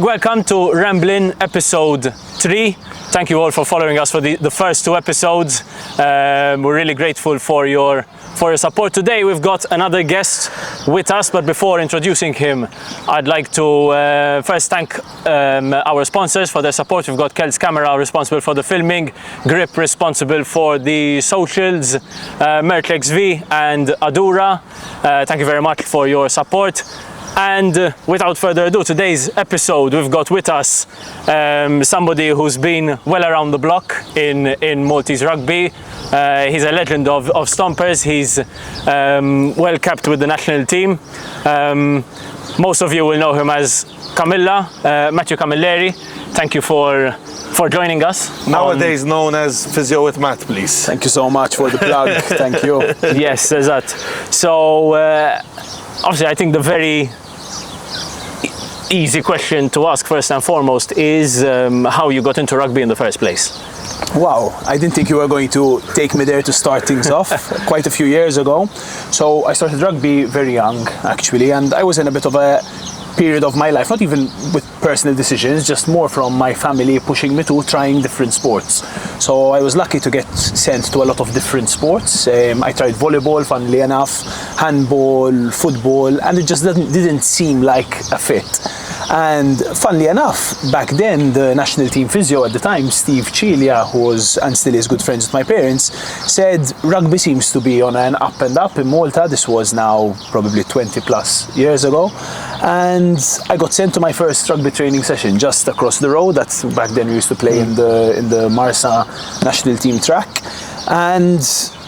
Welcome to Ramblin episode 3. Thank you all for following us for the first 2 episodes. We're really grateful for your support. Today we've got another guest with us, but before introducing him, I'd like to first thank our sponsors for their support. We've got Kel's Camera responsible for the filming, Grip responsible for the socials, Mertlex V and Adura. Thank you very much for your support. And without further ado, today's episode, we've got with us somebody who's been well around the block in Maltese rugby. He's a legend of Stompers. He's well kept with the national team. Most of you will know him as Matthew Camilleri. Thank you for joining us. Nowadays known as Physio with Matt, please. Thank you so much for the plug. Thank you. Yes, there's that. So obviously I think the very easy question to ask first and foremost is how you got into rugby in the first place. Wow, I didn't think you were going to take me there to start things off quite a few years ago. So I started rugby very young actually, and I was in a bit of a period of my life, not even with personal decisions, just more from my family pushing me to trying different sports. So I was lucky to get sent to a lot of different sports. I tried volleyball, funnily enough, handball, football, and it just didn't seem like a fit. And funnily enough, back then the national team physio at the time, Steve Cilia, who was and still is good friends with my parents, said rugby seems to be on an up and up in Malta. This was now probably 20 plus years ago. And I got sent to my first rugby training session just across the road. That's back then we used to play in the Marsa national team track. And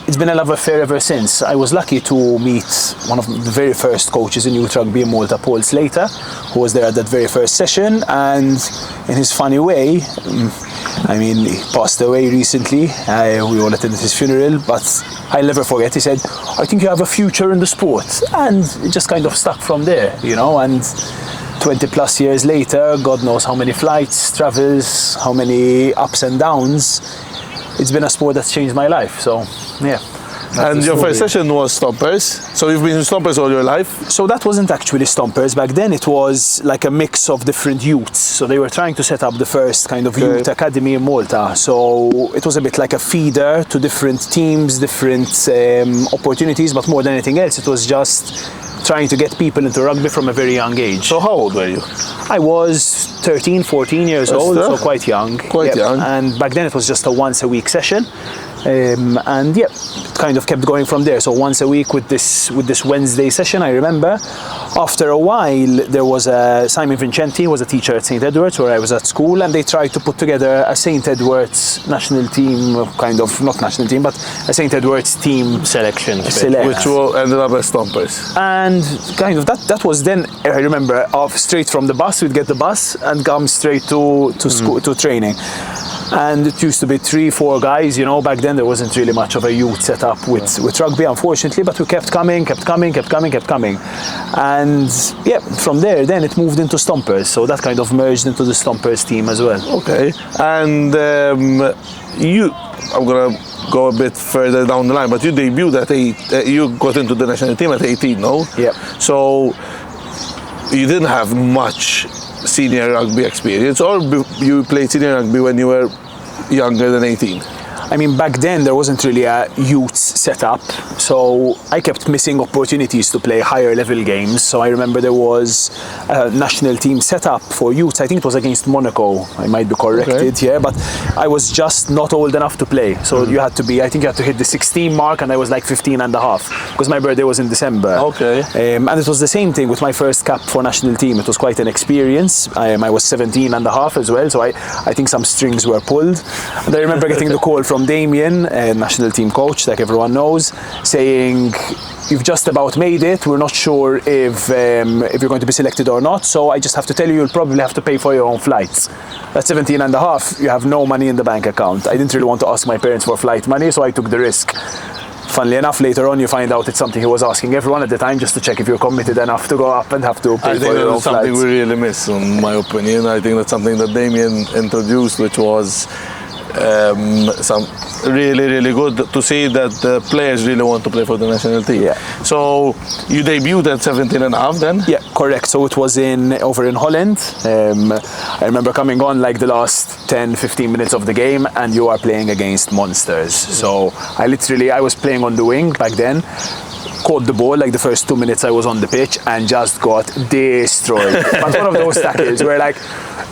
it's been a love affair ever since. I was lucky to meet one of the very first coaches in youth rugby in Malta, Paul Slater, who was there at that very first session. And in his funny way, he passed away recently. We all attended his funeral, but I'll never forget. He said, "I think you have a future in the sport," and it just kind of stuck from there, And 20 plus years later, God knows how many flights, travels, how many ups and downs. It's been a sport that's changed my life. So, yeah. And your first session was Stompers. So you've been in Stompers all your life? So that wasn't actually Stompers. Back then it was like a mix of different youths. So they were trying to set up the first kind of youth academy in Malta. So it was a bit like a feeder to different teams, different opportunities. But more than anything else, it was just trying to get people into rugby from a very young age. So how old were you? I was 13, 14 years old, so quite young. Quite young. And back then it was just a once a week session. And it kind of kept going from there. So once a week with this Wednesday session, I remember. After a while, there was Simon Vincenti, who was a teacher at St. Edward's where I was at school, and they tried to put together a St. Edward's national team, not national team, but a St. Edward's team selection. Which ended up as Stompers. And kind of that was then, I remember, straight from the bus, we'd get the bus and come straight to school, to training. And it used to be 3-4 guys, back then there wasn't really much of a youth set up with rugby, unfortunately, but we kept coming. And from there, then it moved into Stompers, so that kind of merged into the Stompers team as well. Okay, and I'm gonna go a bit further down the line, but you debuted at you got into the national team at 18, no? Yeah. So you didn't have much senior rugby experience, or you played senior rugby when you were younger than 18? Back then there wasn't really a youth setup, so I kept missing opportunities to play higher level games. So I remember there was a national team set up for youth. I think it was against Monaco. I might be corrected here, but I was just not old enough to play. So you had to hit the 16 mark, and I was like 15 and a half because my birthday was in December. Okay. And it was the same thing with my first cap for national team. It was quite an experience. I was 17 and a half as well, so I think some strings were pulled. And I remember getting the call from Damien, a national team coach, like everyone knows, saying, "You've just about made it. We're not sure if you're going to be selected or not. So I just have to tell you, you'll probably have to pay for your own flights." At 17 and a half, you have no money in the bank account. I didn't really want to ask my parents for flight money, so I took the risk. Funnily enough, later on you find out it's something he was asking everyone at the time, just to check if you're committed enough to go up and have to pay for your own flights. I think that's something we really miss, in my opinion. I think that's something that Damien introduced, which was some really, really good to see that the players really want to play for the national team. Yeah. So you debuted at 17 and a half then? Yeah, correct. So it was over in Holland. I remember coming on like the last 10-15 minutes of the game, and you are playing against monsters. So I was playing on the wing back then. Caught the ball like the first 2 minutes I was on the pitch and just got destroyed. But one of those tackles where like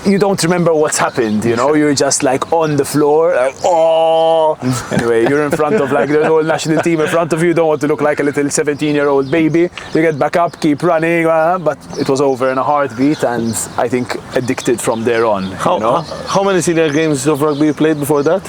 you don't remember what's happened, you know, you're just like on the floor, like, oh. Anyway, you're in front of like the whole national team in front of you, don't want to look like a little 17-year-old baby. You get back up, keep running, but it was over in a heartbeat, and I think addicted from there on. How many senior games of rugby you played before that?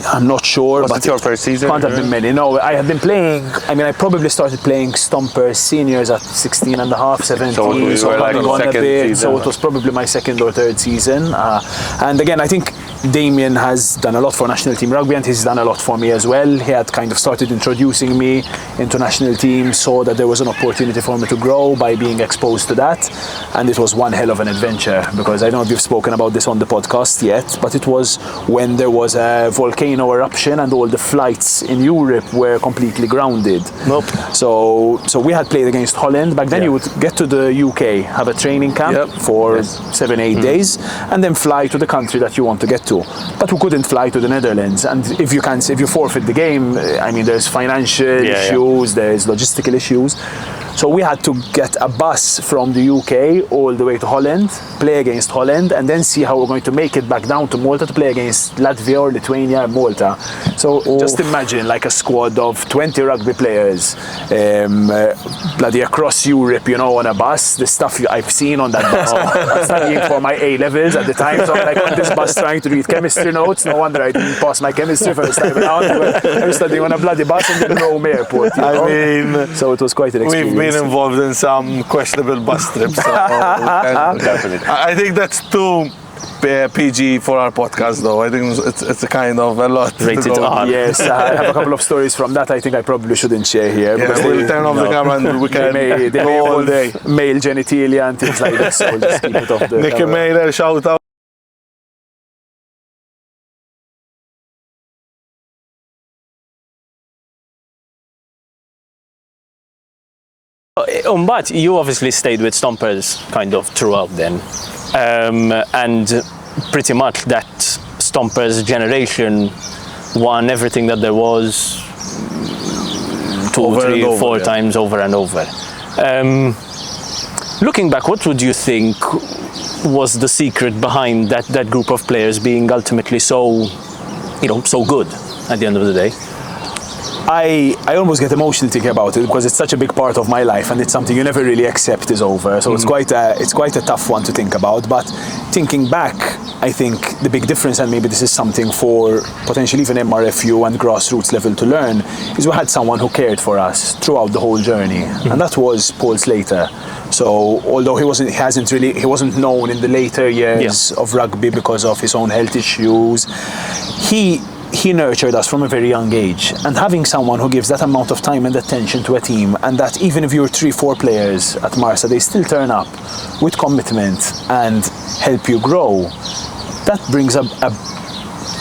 I'm not sure. Was it your first season? Can't have been many. No, I had been playing. I mean, I probably started playing Stompers seniors at 16 and a half, 17. So you were like coming on a second bit. season. So it was probably my second or third season. And again, I think Damien has done a lot for national team rugby, and he's done a lot for me as well. He had kind of started introducing me into national team, saw that there was an opportunity for me to grow by being exposed to that, and it was one hell of an adventure, because I don't know if you've spoken about this on the podcast yet, but it was when there was a volcano eruption and all the flights in Europe were completely grounded. Nope. So we had played against Holland. Back then you would get to the UK, have a training camp for 7-8 days, and then fly to the country that you want to get to. But we couldn't fly to the Netherlands, and if you forfeit the game, I mean, there's financial issues, there's logistical issues. So we had to get a bus from the UK all the way to Holland, play against Holland, and then see how we're going to make it back down to Malta to play against Latvia or Lithuania and Malta. So just imagine like a squad of 20 rugby players, bloody across Europe, you know, on a bus. The stuff I've seen on that bus. I'm studying for my A-levels at the time, so I'm like on this bus trying to read chemistry notes. No wonder I didn't pass my chemistry first time around. I was studying on a bloody bus in the Rome airport. You know? I mean, so it was quite an experience. We've been involved in some questionable bus trips. Definitely. I think that's too PG for our podcast, though. I think it's a kind of a lot. Rated R. Yes, I have a couple of stories from that I think I probably shouldn't share here. Yeah, we'll turn off the camera and we can go all day. Male genitalia and things like that, so just keep it off the Nicky camera. Mailer, shout out. But you obviously stayed with Stompers kind of throughout then, and pretty much that Stompers generation won everything that there was 2, 3, 4 times over and over. Looking back, what would you think was the secret behind that group of players being ultimately so good at the end of the day? I almost get emotional thinking about it, because it's such a big part of my life, and it's something you never really accept is over. So it's quite a tough one to think about. But thinking back, I think the big difference, and maybe this is something for potentially even MRFU and grassroots level to learn, is we had someone who cared for us throughout the whole journey, and that was Paul Slater. So although he wasn't known in the later years of rugby because of his own health issues, he nurtured us from a very young age, and having someone who gives that amount of time and attention to a team, and that even if you're 3-4 players at Marsa, they still turn up with commitment and help you grow, that brings a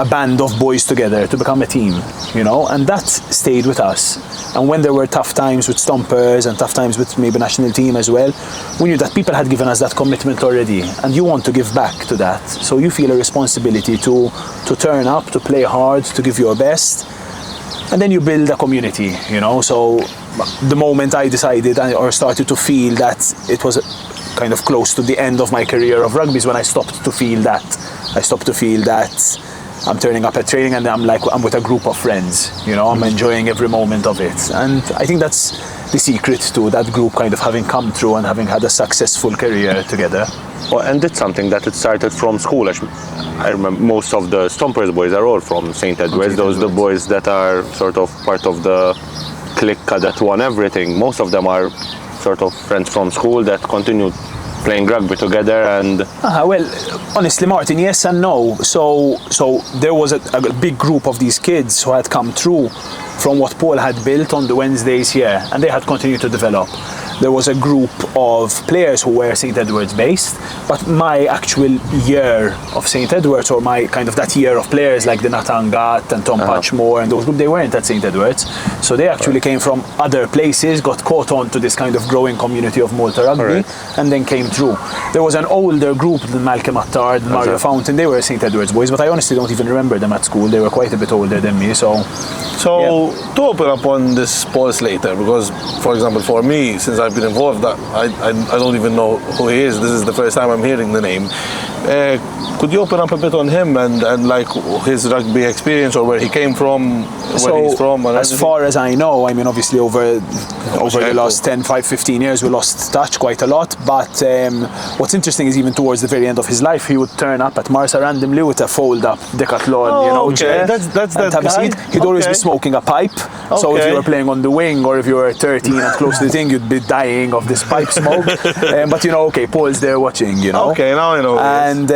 band of boys together to become a team, you know, and that stayed with us. And when there were tough times with Stompers and tough times with maybe national team as well, we knew that people had given us that commitment already, and you want to give back to that. So you feel a responsibility to turn up, to play hard, to give your best, and then you build a community, you know. So the moment I decided or started to feel that it was kind of close to the end of my career of rugby is when I stopped to feel that. I'm turning up at training and I'm with a group of friends, you know, I'm enjoying every moment of it. And I think that's the secret to that group kind of having come through and having had a successful career together. Well, and it's something that it started from school. I remember most of the Stompers boys are all from St. Edward's. Those are the boys that are sort of part of the clique that won everything. Most of them are sort of friends from school that continued playing rugby together. And well, honestly, Martin, yes and no. So there was a big group of these kids who had come through from what Paul had built on the Wednesdays here, and they had continued to develop. there was a group of players who were St. Edward's based, but my actual year of St. Edward's, or my kind of that year of players like the Natangat and Tom Patchmore and those group, they weren't at St. Edward's. So they actually came from other places, got caught on to this kind of growing community of Malta rugby, and then came through. There was an older group than Malcolm Attard, Mario Fountain, they were St. Edward's boys, but I honestly don't even remember them at school. They were quite a bit older than me, so to open up on this Paul Slater, because for example for me, since I've been involved, I don't even know who he is. This is the first time I'm hearing the name. Could you open up a bit on him and like his rugby experience, or where he came from, where he's from? And as far as I know, I mean, obviously over the last 10, 5, 15 years, we lost touch quite a lot. But what's interesting is even towards the very end of his life, he would turn up at Marsa randomly with a fold-up Decathlon, chair. That's that have guy. A seat. He'd always be smoking a pipe. So if you were playing on the wing, or if you were 13 and close to the thing, you'd be dying of this pipe smoke. But Paul's there watching, Okay, now I know. And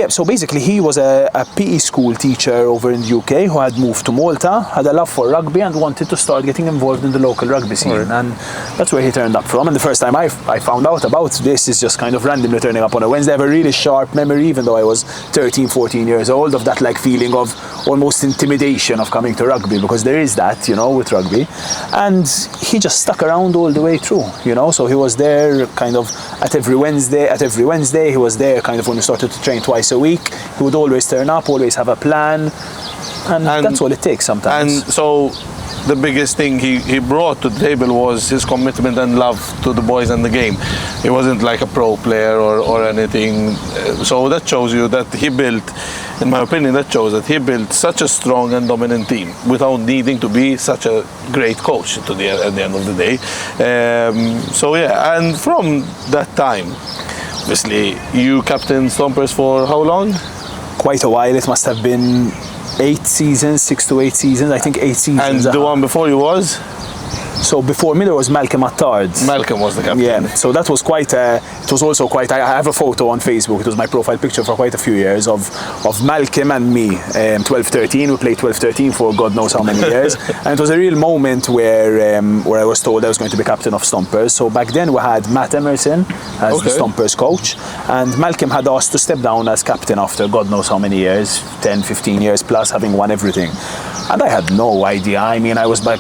so basically he was a PE school teacher over in the UK who had moved to Malta, had a love for rugby and wanted to start getting involved in the local rugby scene. And that's where he turned up from. And the first time I found out about this is just kind of randomly turning up on a Wednesday. I have a really sharp memory, even though I was 13, 14 years old, of that like feeling of almost intimidation of coming to rugby, because there is that, with rugby. And he just stuck around all the way through, so he was there kind of at every Wednesday, he was there kind of when we started to train twice a week. He would always turn up, always have a plan, and that's all it takes sometimes. And so the biggest thing he brought to the table was his commitment and love to the boys and the game. He wasn't like a pro player or anything. So that shows you that he built, in my opinion, that shows that he built such a strong and dominant team without needing to be such a great coach at the end of the day. And from that time, obviously, you captained Stompers for how long? Quite a while. It must have been 8 seasons, 6 to 8 seasons. I think 8 seasons. And the one before you was? So before me there was Malcolm Attard. Malcolm was the captain. Yeah, so that was quite it was also quite, I have a photo on Facebook, it was my profile picture for quite a few years of Malcolm and me, 12-13, we played 12-13 for God knows how many years, and it was a real moment where I was told I was going to be captain of Stompers. So back then we had Matt Emerson as the Stompers coach, and Malcolm had asked to step down as captain after God knows how many years, 10, 15 years plus, having won everything. And I had no idea. I mean, I was by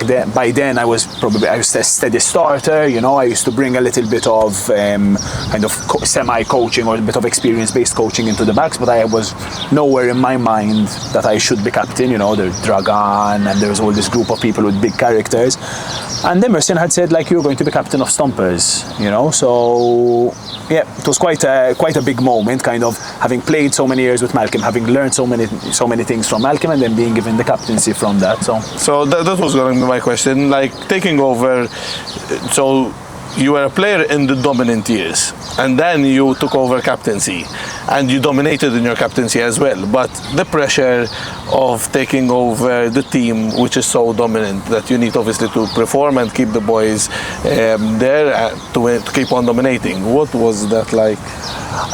then I was a steady starter, I used to bring a little bit of kind of semi-coaching or a bit of experience-based coaching into the backs, but I was nowhere in my mind that I should be captain, there's Dragan and there's all this group of people with big characters. And Emerson had said, like, you're going to be captain of Stompers, so yeah, it was quite a big moment, kind of having played so many years with Malcolm, having learned so many things from Malcolm, and then being given the captaincy from that. So that was going to be my question, like taking over. So you were a player in the dominant years, and then you took over captaincy, and you dominated in your captaincy as well. But the pressure of taking over the team, which is so dominant, that you need obviously to perform and keep the boys there to keep on dominating. What was that like?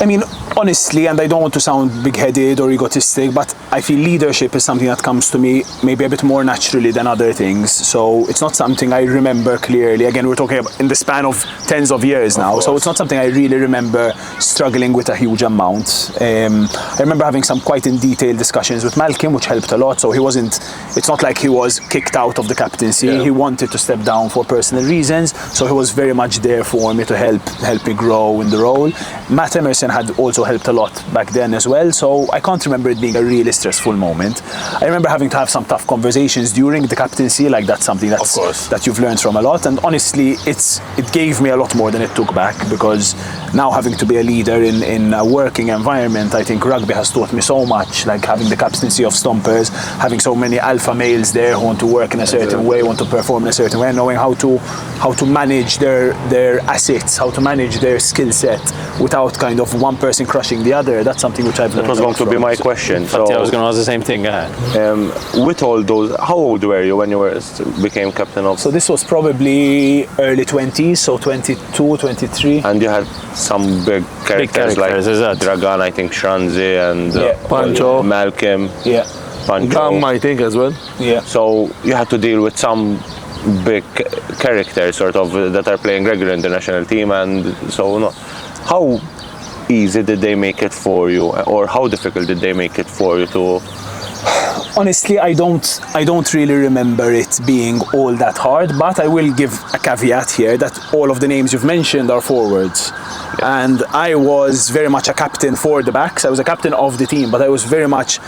I mean, honestly, and I don't want to sound big-headed or egotistic, but I feel leadership is something that comes to me maybe a bit more naturally than other things. So it's not something I remember clearly. Again, we're talking about in the span of tens of years now, so it's not something I really remember struggling with a huge amount. I remember having some quite in detail discussions with Malcolm, which helped a lot. So it's not like he was kicked out of the captaincy. Yeah. He wanted to step down for personal reasons, so he was very much there for me to help me grow in the role. Matt Emerson had also helped a lot back then as well, so I can't remember it being a really stressful moment. I remember having to have some tough conversations during the captaincy, like that's something that you've learned from a lot, and honestly it gave me a lot more than it took back, because now having to be a leader in a working environment, I think rugby has taught me so much, like having the captaincy of Stompers, having so many alpha males there who want to work in a certain way, want to perform in a certain way, knowing how to manage their assets, how to manage their skill set without kind of one person crushing the other. That's something which I've learned. That was going to be my question. So I was going to ask the same thing. With all those, how old were you when you became captain of? So this was probably early 20s, so 22, 23. And you had some big characters like Dragan, I think, Shranzi and Pancho, Malcolm, yeah, Pancho, I think as well. Yeah. So you had to deal with some big characters sort of that are playing regular in the national team, and so no. How easy did they make it for you, or how difficult did they make it for you to? Honestly, I don't really remember it being all that hard, but I will give a caveat here that all of the names you've mentioned are forwards. And I was very much a captain for the backs. I was a captain of the team, but I was very much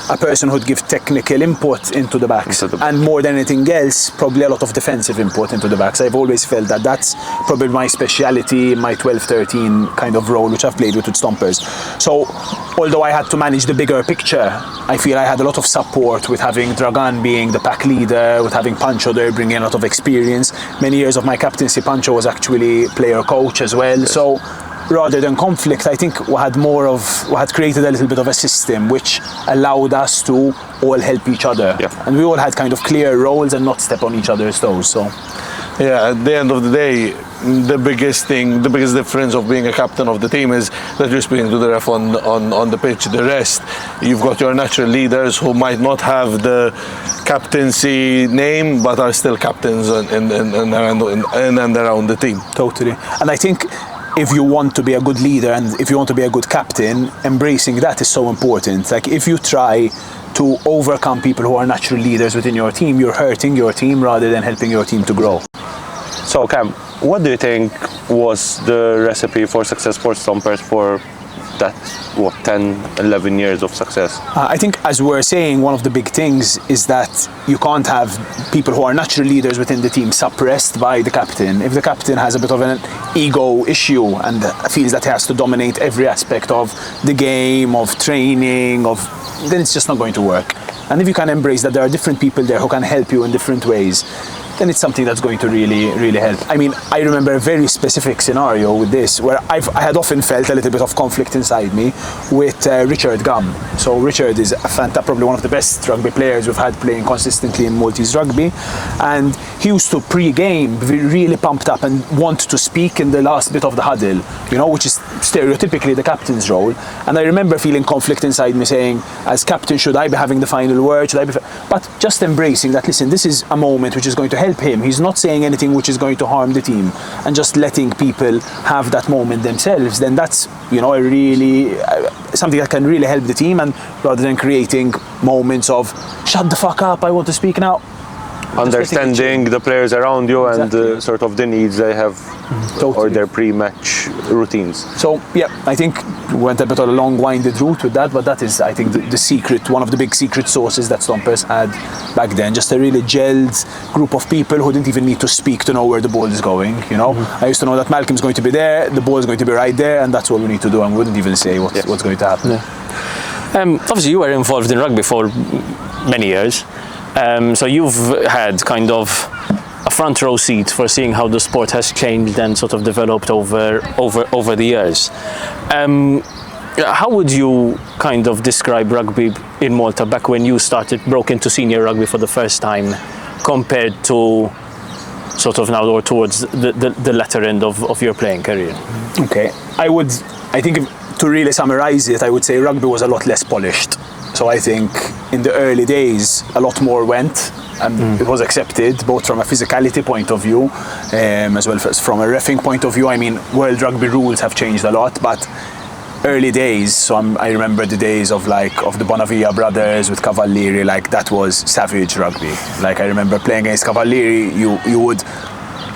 a person who'd give technical input into the backs. And more than anything else, probably a lot of defensive input into the backs. I've always felt that that's probably my speciality, my 12-13 kind of role, which I've played with Stompers. So, although I had to manage the bigger picture, I feel I had a lot of support with having Dragan being the pack leader, with having Pancho there bringing a lot of experience. Many years of my captaincy, Pancho was actually player coach as well. Yes. So rather than conflict, I think we had created a little bit of a system which allowed us to all help each other. Yeah. And we all had kind of clear roles and not step on each other's toes. So yeah, at the end of the day, the biggest difference of being a captain of the team is that you're speaking to the ref on the pitch. The rest, you've got your natural leaders who might not have the captaincy name, but are still captains in and around the team. Totally. And I think if you want to be a good leader and if you want to be a good captain, embracing that is so important. Like, if you try to overcome people who are natural leaders within your team, you're hurting your team rather than helping your team to grow. So Cam, what do you think was the recipe for success for Stompers for that 10, 11 years of success? I think, as we're saying, one of the big things is that you can't have people who are natural leaders within the team suppressed by the captain. If the captain has a bit of an ego issue and feels that he has to dominate every aspect of the game, of training, then it's just not going to work. And if you can embrace that there are different people there who can help you in different ways, then it's something that's going to really, really help. I mean, I remember a very specific scenario with this where I had often felt a little bit of conflict inside me with Richard Gum. So Richard is probably one of the best rugby players we've had playing consistently in Maltese rugby, and he used to pre-game be really pumped up and want to speak in the last bit of the huddle, which is stereotypically the captain's role. And I remember feeling conflict inside me saying, as captain, should I be having the final word? But just embracing that, listen, this is a moment which is going to help him. He's not saying anything which is going to harm the team, and just letting people have that moment themselves, then that's a really something that can really help the team, and rather than creating moments of shut the fuck up, I want to speak now. Understanding the players around you. Exactly. And sort of the needs they have. Totally. Or their pre-match routines. So yeah, I think we went a bit of a long-winded route with that, but that is, I think, the secret, one of the big secret sources that Stompers had back then. Just a really gelled group of people who didn't even need to speak to know where the ball is going. I used to know that Malcolm's going to be there, the ball is going to be right there, and that's what we need to do, and we wouldn't even say what's going to happen. Yeah. Obviously, you were involved in rugby for many years. So you've had kind of a front row seat for seeing how the sport has changed and sort of developed over the years. How would you kind of describe rugby in Malta back when you broke into senior rugby for the first time, compared to sort of now or towards the latter end of your playing career? Okay, I think to really summarize it, I would say rugby was a lot less polished. So I think in the early days, a lot more went, and it was accepted, both from a physicality point of view, as well as from a reffing point of view. I mean, world rugby rules have changed a lot, but early days, so I remember the days of the Bonavia brothers with Camilleri, that was savage rugby. I remember playing against Camilleri,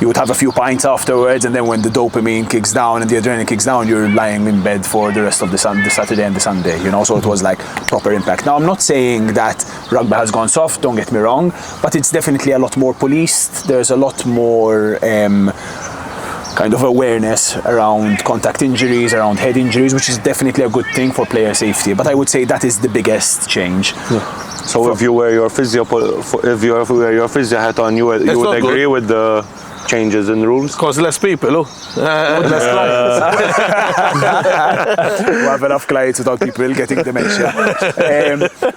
you would have a few pints afterwards, and then when the dopamine kicks down and the adrenaline kicks down, you're lying in bed for the rest of the Saturday and the Sunday, So it was proper impact. Now, I'm not saying that rugby has gone soft, don't get me wrong, but it's definitely a lot more policed. There's a lot more kind of awareness around contact injuries, around head injuries, which is definitely a good thing for player safety. But I would say that is the biggest change. Yeah. So if you wear your physio hat on, you would agree with the changes in rules? Because less people, less clients. We have enough clients without people getting dementia.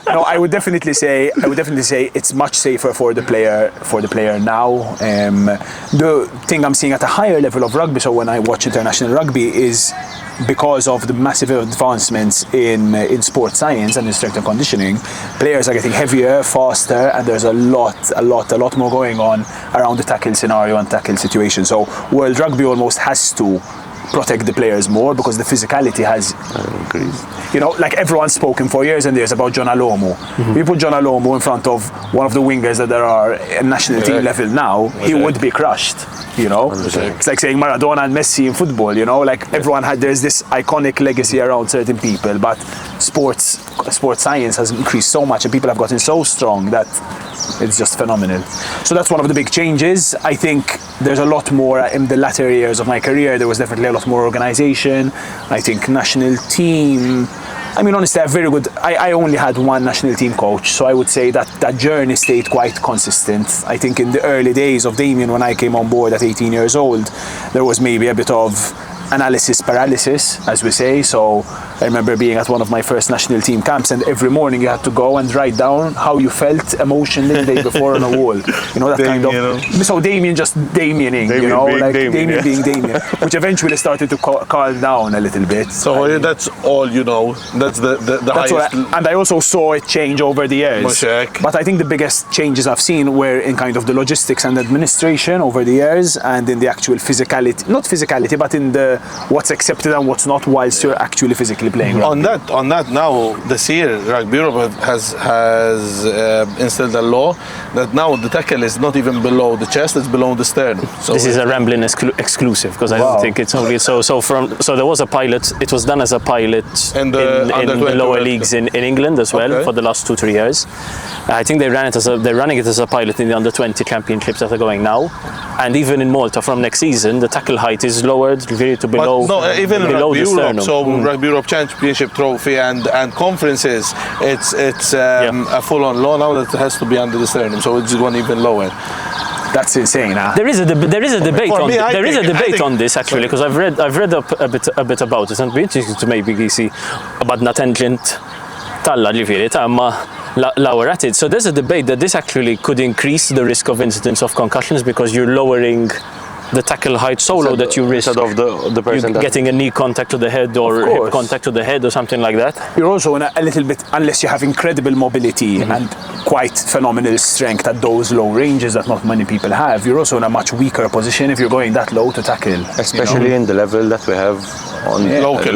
No, I would definitely say it's much safer for the player now. The thing I'm seeing at a higher level of rugby, so when I watch international rugby, is because of the massive advancements in sports science and in strength and conditioning, players are getting heavier, faster, and there's a lot more going on around the tackle scenario and tackle situation. So World Rugby almost has to protect the players more because the physicality has increased. You know, like everyone's spoken for years and years about John Alomu. You put John Alomu in front of one of the wingers that there are at national team level now, he would be crushed. You know, it's like saying Maradona and Messi in football. You know, like everyone there's this iconic legacy around certain people, but sports science has increased so much and people have gotten so strong that it's just phenomenal. So that's one of the big changes. I think there's a lot more in the latter years of my career. There was definitely a lot more organization. I think national team. I mean, honestly, I only had one national team coach, so I would say that journey stayed quite consistent. I think in the early days of Damien, when I came on board at 18 years old, there was maybe a bit of analysis paralysis, as we say. So I remember being at one of my first national team camps, and every morning you had to go and write down how you felt emotionally the day before on a wall. You know, that Damien, kind of. So Damien just Damiening, you know, like Damien being Damien, which eventually started to calm down a little bit. So that's all you know. That's the highest. And I also saw it change over the years. Moshek. But I think the biggest changes I've seen were in kind of the logistics and administration over the years, and in the actual physicality, not physicality, but in the what's accepted and what's not whilst you're actually physically playing rugby. On that now, this year Rugby Europe has instilled a law that now the tackle is not even below the chest, it's below the sternum. So this is a Ramblin exclusive because I don't think it's only so there was a pilot. It was done as a pilot in the lower leagues in England as well for the last 2-3 years. I think they're running it as a pilot in the under 20 championships that are going now, and even in Malta from next season the tackle height is lowered really to below. Even below Rugby the Europe, sternum. so Rugby Europe Championship trophy and conferences, it's a full-on law now that it has to be under the sternum, so it's gone even lower. That's insane. Huh? There is a debate on this actually, because I've read a bit about it, and it'd be interesting to maybe see about Natantlint Talla ġifieri ta' ma lawrated. So there's a debate that this actually could increase the risk of incidents of concussions because you're lowering the tackle height so low that you risk of the person getting a knee contact to the head or hip contact to the head or something like that. You're also in a little bit, unless you have incredible mobility and quite phenomenal strength at those low ranges that not many people have, you're also in a much weaker position if you're going that low to tackle. Especially in the level that we have on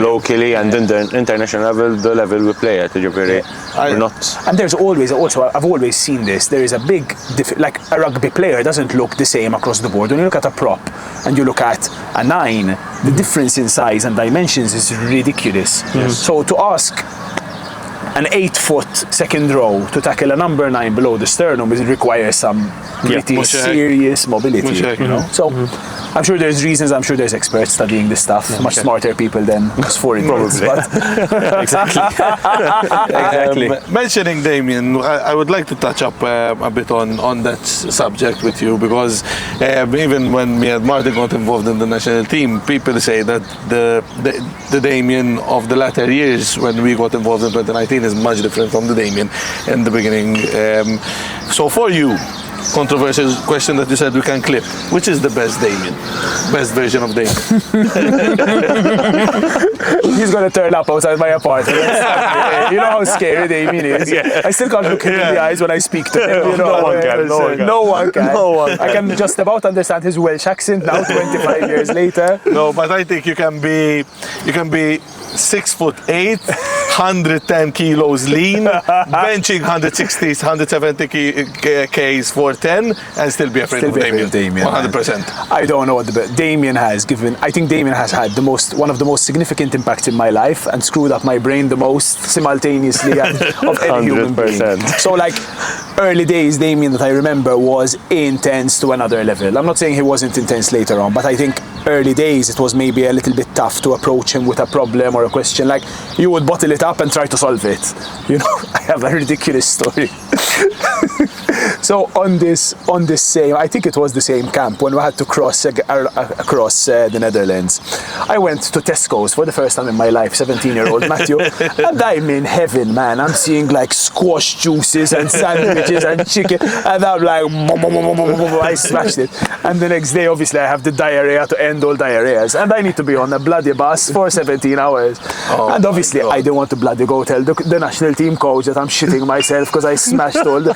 locally and in the international level, the level we play at. We're not. And there's always, also, I've always seen this, there is a big, like a rugby player doesn't look the same across the board. When you look at a prop and you look at a 9, the difference in size and dimensions is ridiculous. So to ask an 8-foot second row to tackle a number 9 below the sternum, it requires some pretty serious mobility. You know? So I'm sure there's reasons, I'm sure there's experts studying this stuff, much smarter people than us foreign probably. Exactly. Mentioning Damien, I would like to touch up a bit on that subject with you, because even when me and Martin got involved in the national team, people say that the Damien of the latter years when we got involved in 2019 is much different from the Damien in the beginning. So for you, controversial question that you said we can clip. Which is the best Damien? Best version of Damien? He's going to turn up outside my apartment. You know how scary Damien is. I still can't look him in the eyes when I speak to him. You know, no one can. I can just about understand his Welsh accent now, 25 years later. No, but I think you can be 6'8", 110 kilos lean, benching 160s, 170 Ks for 10, and still be afraid of Damien. 100%. I don't know what Damien has given. I think Damien has had one of the most significant impacts in my life and screwed up my brain the most simultaneously of any human being. So like early days, Damien that I remember was intense to another level. I'm not saying he wasn't intense later on, but I think early days it was maybe a little bit tough to approach him with a problem or a question. Like you would bottle it up and try to solve it. You know, I have a ridiculous story. So on this same, I think it was the same camp when we had to cross across the Netherlands. I went to Tesco's for the first time in my life, 17-year-old Matthew, and I'm in heaven, man. I'm seeing like squash juices and sandwiches and chicken, and I'm like, I smashed it. And the next day, obviously, I have the diarrhea to end all diarrheas, and I need to be on a bloody bus for 17 hours. And obviously, I didn't want to bloody go tell the national team coach that I'm shitting myself because I smashed all the.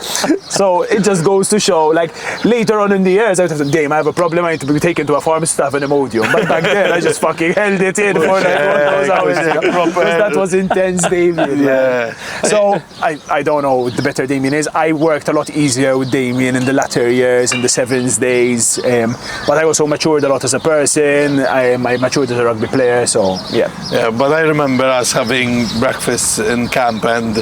So it just goes to show, like later on in the years, I would have to, Dame, I have a problem, I need to be taken to a pharmacist to have an Imodium. But back then, I just fucking held it in for like 1 hours. That was intense, Damien. Yeah. So I don't know what the better Damien is. I worked a lot easier with Damien in the latter years, in the sevens days. But I also matured a lot as a person. I matured as a rugby player. So yeah. Yeah, but I remember us having breakfast in camp and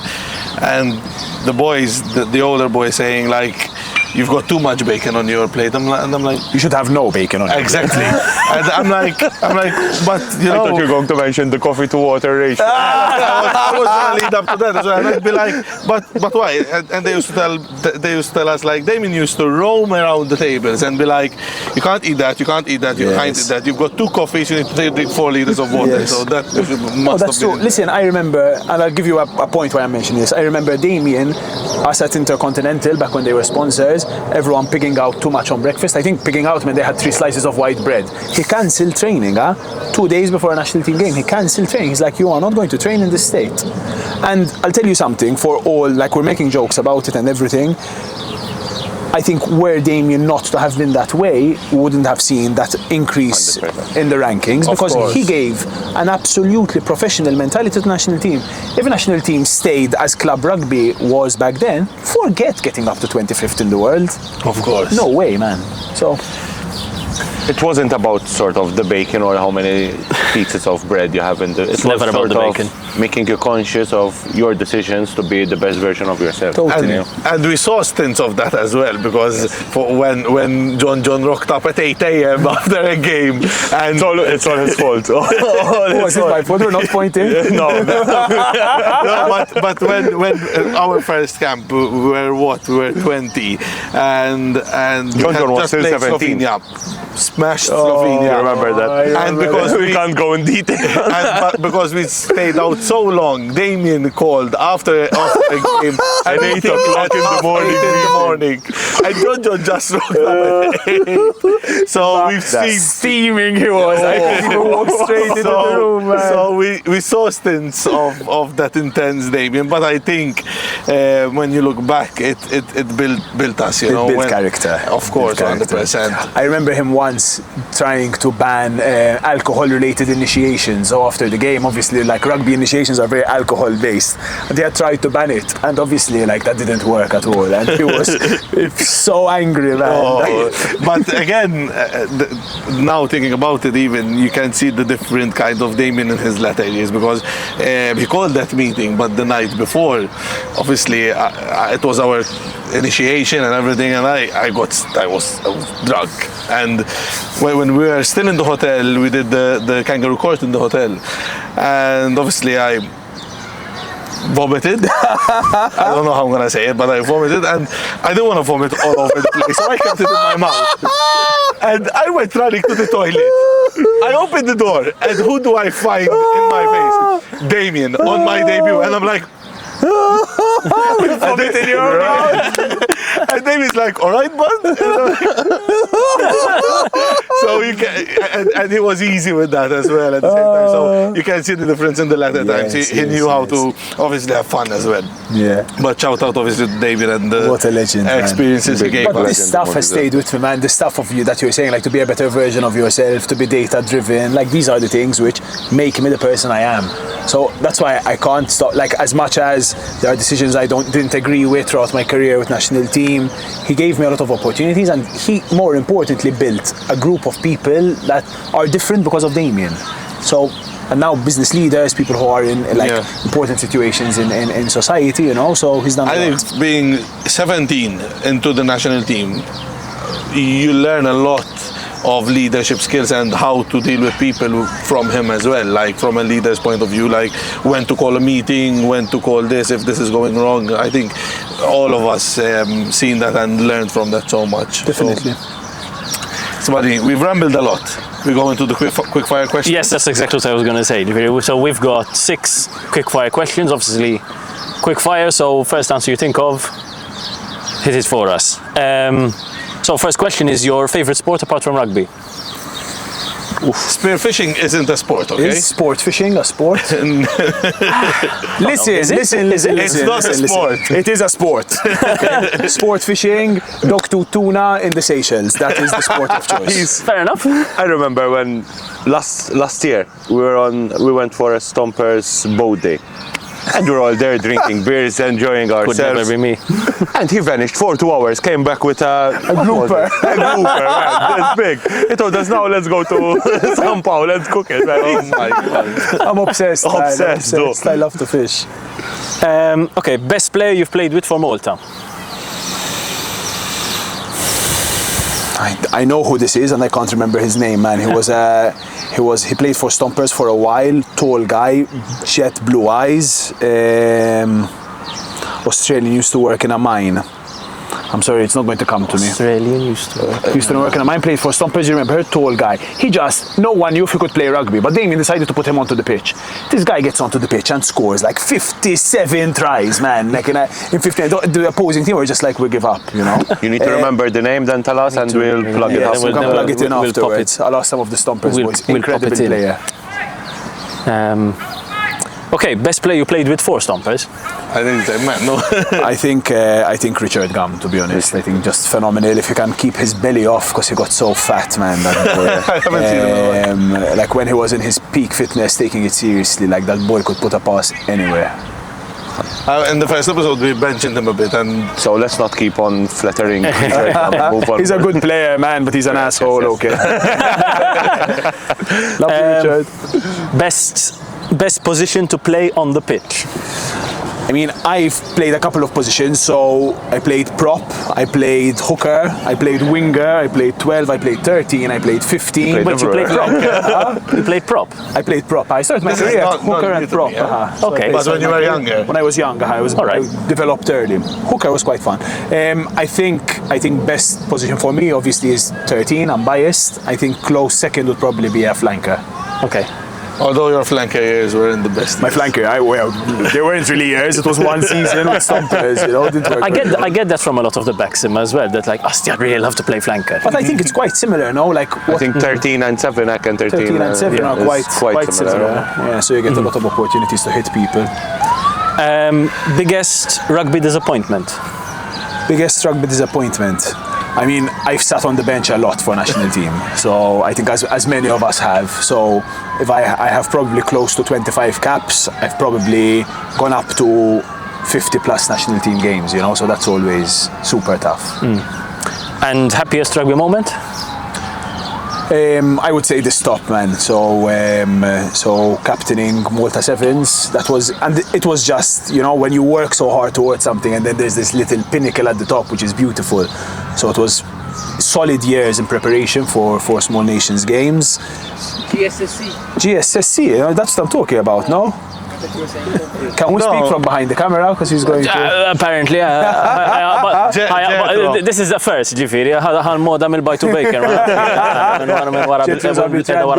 the boys, the older boys saying like, you've got too much bacon on your plate. And I'm like, you should have no bacon on it. Exactly. And I'm like, but you know. I thought you were going to mention the coffee to water ratio. I was going to lead up to that as well. And I'd be like, but why? And they used to tell us like, Damien used to roam around the tables and be like, you can't eat that, you can't eat that, you can't eat that. You've got 2 coffees, you need to drink 4 liters of water. Yes. So that must that's have true. been. Listen, I remember, and I'll give you a point why I'm mentioning this. I remember Damien, us at Intercontinental back when they were sponsors, everyone pigging out too much on breakfast. I think pigging out meant they had 3 slices of white bread. He cancelled training, 2 days before a national team game. He cancelled training. He's like, you are not going to train in this state. And I'll tell you something, for all, like we're making jokes about it and everything, I think were Damien not to have been that way, we wouldn't have seen that increase 100%. in the rankings, because course. he gave an absolutely professional mentality to the national team. If the national team stayed as club rugby was back then, forget getting up to 25th in the world. Of course. No way, man. So It wasn't about sort of the bacon or how many pieces of bread you have in the. It's never about the bacon. Making you conscious of your decisions to be the best version of yourself. Totally. And we saw stints of that as well, because for when John rocked up at 8 a.m. after a game, and It's all his fault. was it my fault? We're not pointing. No, but when our first camp, we were 20, and John was just still played 17. Slovenia, smashed Slovenia. remember that. And because we can't go in detail. but because we stayed out so long, Damien called after a game at 8 o'clock in the morning. And John just rocked up at 8. So we've seen Steaming he was. I couldn't even walk straight into the room, man. So we saw stints of that intense Damien, but I think when you look back, it built us, you know. Built character. Of course, Built character. 100%. I remember him once trying to ban alcohol-related initiations. So after the game, obviously, like rugby initiations are very alcohol-based, and they had tried to ban it, and obviously, like that didn't work at all. And he was so angry, man. But again, now thinking about it, even you can see the different kind of Damien in his latter years, because he called that meeting, but the night before, obviously, it was our initiation and everything, and I was drunk. And when we were still in the hotel, we did the kangaroo court in the hotel, and obviously I vomited. I don't know how I'm gonna say it, but I vomited, and I didn't want to vomit all over the place, so I kept it in my mouth. And I went running to the toilet. I opened the door, and who do I find in my face? Damien on my debut, and I'm like, vomit in your mouth. And Damien's like, all right, bud. So you can, and he was easy with that as well at the same time. So you can see the difference in the latter times. He knew how to obviously have fun as well. Yeah. But shout out obviously to David and the What a legend, man. experiences he gave But us. this stuff has stayed with me, man. The stuff of you that you're saying, like to be a better version of yourself, to be data driven, like these are the things which make me the person I am. So that's why I can't stop. Like as much as there are decisions I didn't agree with throughout my career with national team, he gave me a lot of opportunities, and he more importantly built a group of people that are different because of Damien. So, and now business leaders, people who are in like important situations in society, you know, so he's done I a lot. think being 17 into the national team, you learn a lot of leadership skills and how to deal with people from him as well, like from a leader's point of view, like when to call a meeting, when to call this if this is going wrong. I think all of us seen that and learned from that so much. Definitely. So, buddy, we've rambled a lot. We go into the quick fire questions. Yes, that's exactly what I was going to say. So we've got 6 quick fire questions, obviously quick fire, so first answer you think of, hit it for us. So first question is your favorite sport apart from rugby? Spearfishing isn't a sport, okay? Is sport fishing a sport? Listen. It's not a sport. It is a sport. Okay? Sport fishing, dogtooth tuna in the Seychelles. That is the sport of choice. Fair enough. I remember when last year we went for a Stompers boat day. And we were all there drinking beers, enjoying Would never ourselves. be me. And he vanished for 2 hours, came back with a grouper. A grouper, man, this big. He told us, now let's go to São Paulo, let's cook it, man. Oh my God. I'm obsessed. man. Obsessed, though. I love to fish. Okay, best player you've played with for Malta? I know who this is, and I can't remember his name, man. He played for Stompers for a while. Tall guy, jet blue eyes. Australian, used to work in a mine. I'm sorry, it's not going to come to me. Australian used to work in a mine, played for Stompers. You remember, tall guy. No one knew if he could play rugby, but Damien decided to put him onto the pitch. This guy gets onto the pitch and scores like 57 tries, man. Like in 15, the opposing team were just like, we give up, you know. You need to remember the name, then tell us, and we'll plug it up. We can plug it in we'll pop afterwards. I'll ask some of the Stompers boys. we'll pop Incredible it in. player. Okay, best player you played with for Stompers? I think, man, no. I think Richard Gum, to be honest. I think just phenomenal. If he can keep his belly off, because he got so fat, man. That boy, I haven't seen him. like when he was in his peak fitness, taking it seriously, like that boy could put a pass anywhere. In the first episode, we mentioned him a bit, and So let's not keep on flattering Richard Gum. Move on. He's a good player, man, but he's an asshole. Okay. Love you, Richard. Best position to play on the pitch? I mean, I've played a couple of positions. So I played prop, I played hooker, I played winger, I played 12, I played 13, I played 15. But you played prop. You played prop. I played prop. I started my This is career not- at hooker not and new to prop. me, yeah. So I Okay. played- But when you were younger? When I was younger, I developed early. Hooker was quite fun. I think best position for me obviously is 13. I'm biased. I think close second would probably be a flanker. Okay. although your flanker years were in the best My years. flanker, they weren't really years. It was one season with Stompers, you know. Didn't work very well. I get that from a lot of the Baxim as well. That like, I'd really love to play flanker. But I think it's quite similar, no? Like I think 13 and 7, I can 13. 13 and 7 are is quite similar. Yeah, so you get a lot of opportunities to hit people. Biggest rugby disappointment? Biggest rugby disappointment. I mean, I've sat on the bench a lot for national team, so I think as many of us have. So if I have probably close to 25 caps, I've probably gone up to 50 plus national team games, you know, so that's always super tough. And happiest rugby moment? I would say the stop, man. So captaining Malta Sevens, it was just, you know, when you work so hard towards something and then there's this little pinnacle at the top, which is beautiful. So it was solid years in preparation for Small Nations games. GSSC, you know, that's what I'm talking about, no? Can we speak from behind the camera? Because he's going to... Apparently, this is the first, ġifiri, ħal moda mill-bajtu bacon. Wara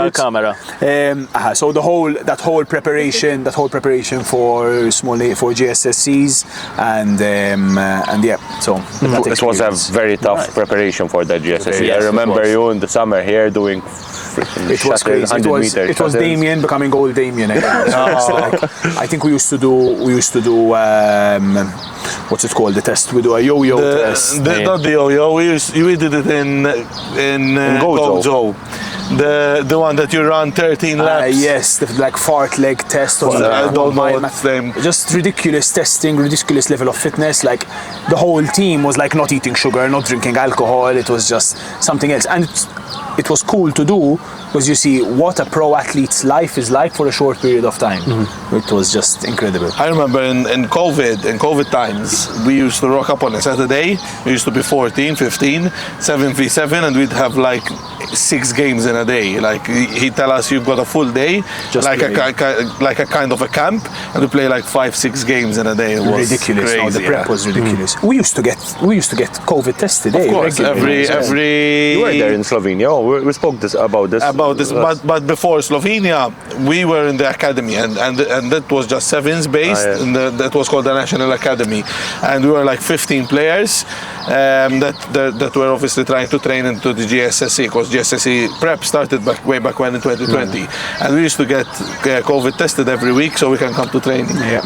l-kamera. So that whole preparation for GSSCs and yeah, so It was a very tough preparation for that GSSC. Yes, I it remember was. you in the summer here doing it was crazy. It was Damien becoming old Damien again. So it's like, I think we used to do what's it called, the test? We do a yo-yo test. Not the yo-yo. We did it in Gozo. The one that you run 13 laps. Yes, the like fart leg test. Or I don't know what's name. Just ridiculous testing, ridiculous level of fitness. Like the whole team was like not eating sugar, not drinking alcohol. It was just something else, and it was cool to do because you see what a pro athlete's life is like for a short period of time. It was just incredible. I remember in COVID times, we used to rock up on a Saturday. We used to be 14, 15, 7v7, and we'd have like 6 games in a day. Like he tell us, you've got a full day, Just like a kind of a camp, and we play like 5-6 games in a day. It was ridiculous. Crazy, No, the prep was ridiculous. We used to get COVID tested. Of course, every You were there in Slovenia. We spoke about this. But before Slovenia, we were in the academy, and that was just sevens based, and that was called the National Academy, and we were like 15 players that were obviously trying to train into the GSSE, because GSSE prep started way back when in 2020, and we used to get COVID tested every week so we can come to training. Yeah.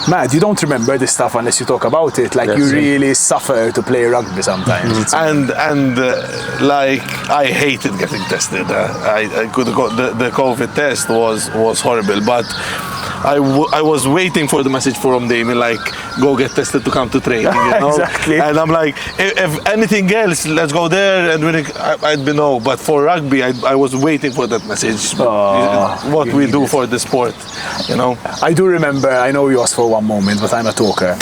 Mad, you don't remember this stuff unless you talk about it. Like you really suffer to play rugby sometimes. And like I hated getting tested. I could go, the COVID test was horrible, but I was waiting for the message from them, like, go get tested to come to training, you know? Exactly. And I'm like, if anything else, let's go there, and I'd be no. But for rugby, I was waiting for that message. What we do for the sport, you know? I do remember, I know you asked for one moment, but I'm a talker.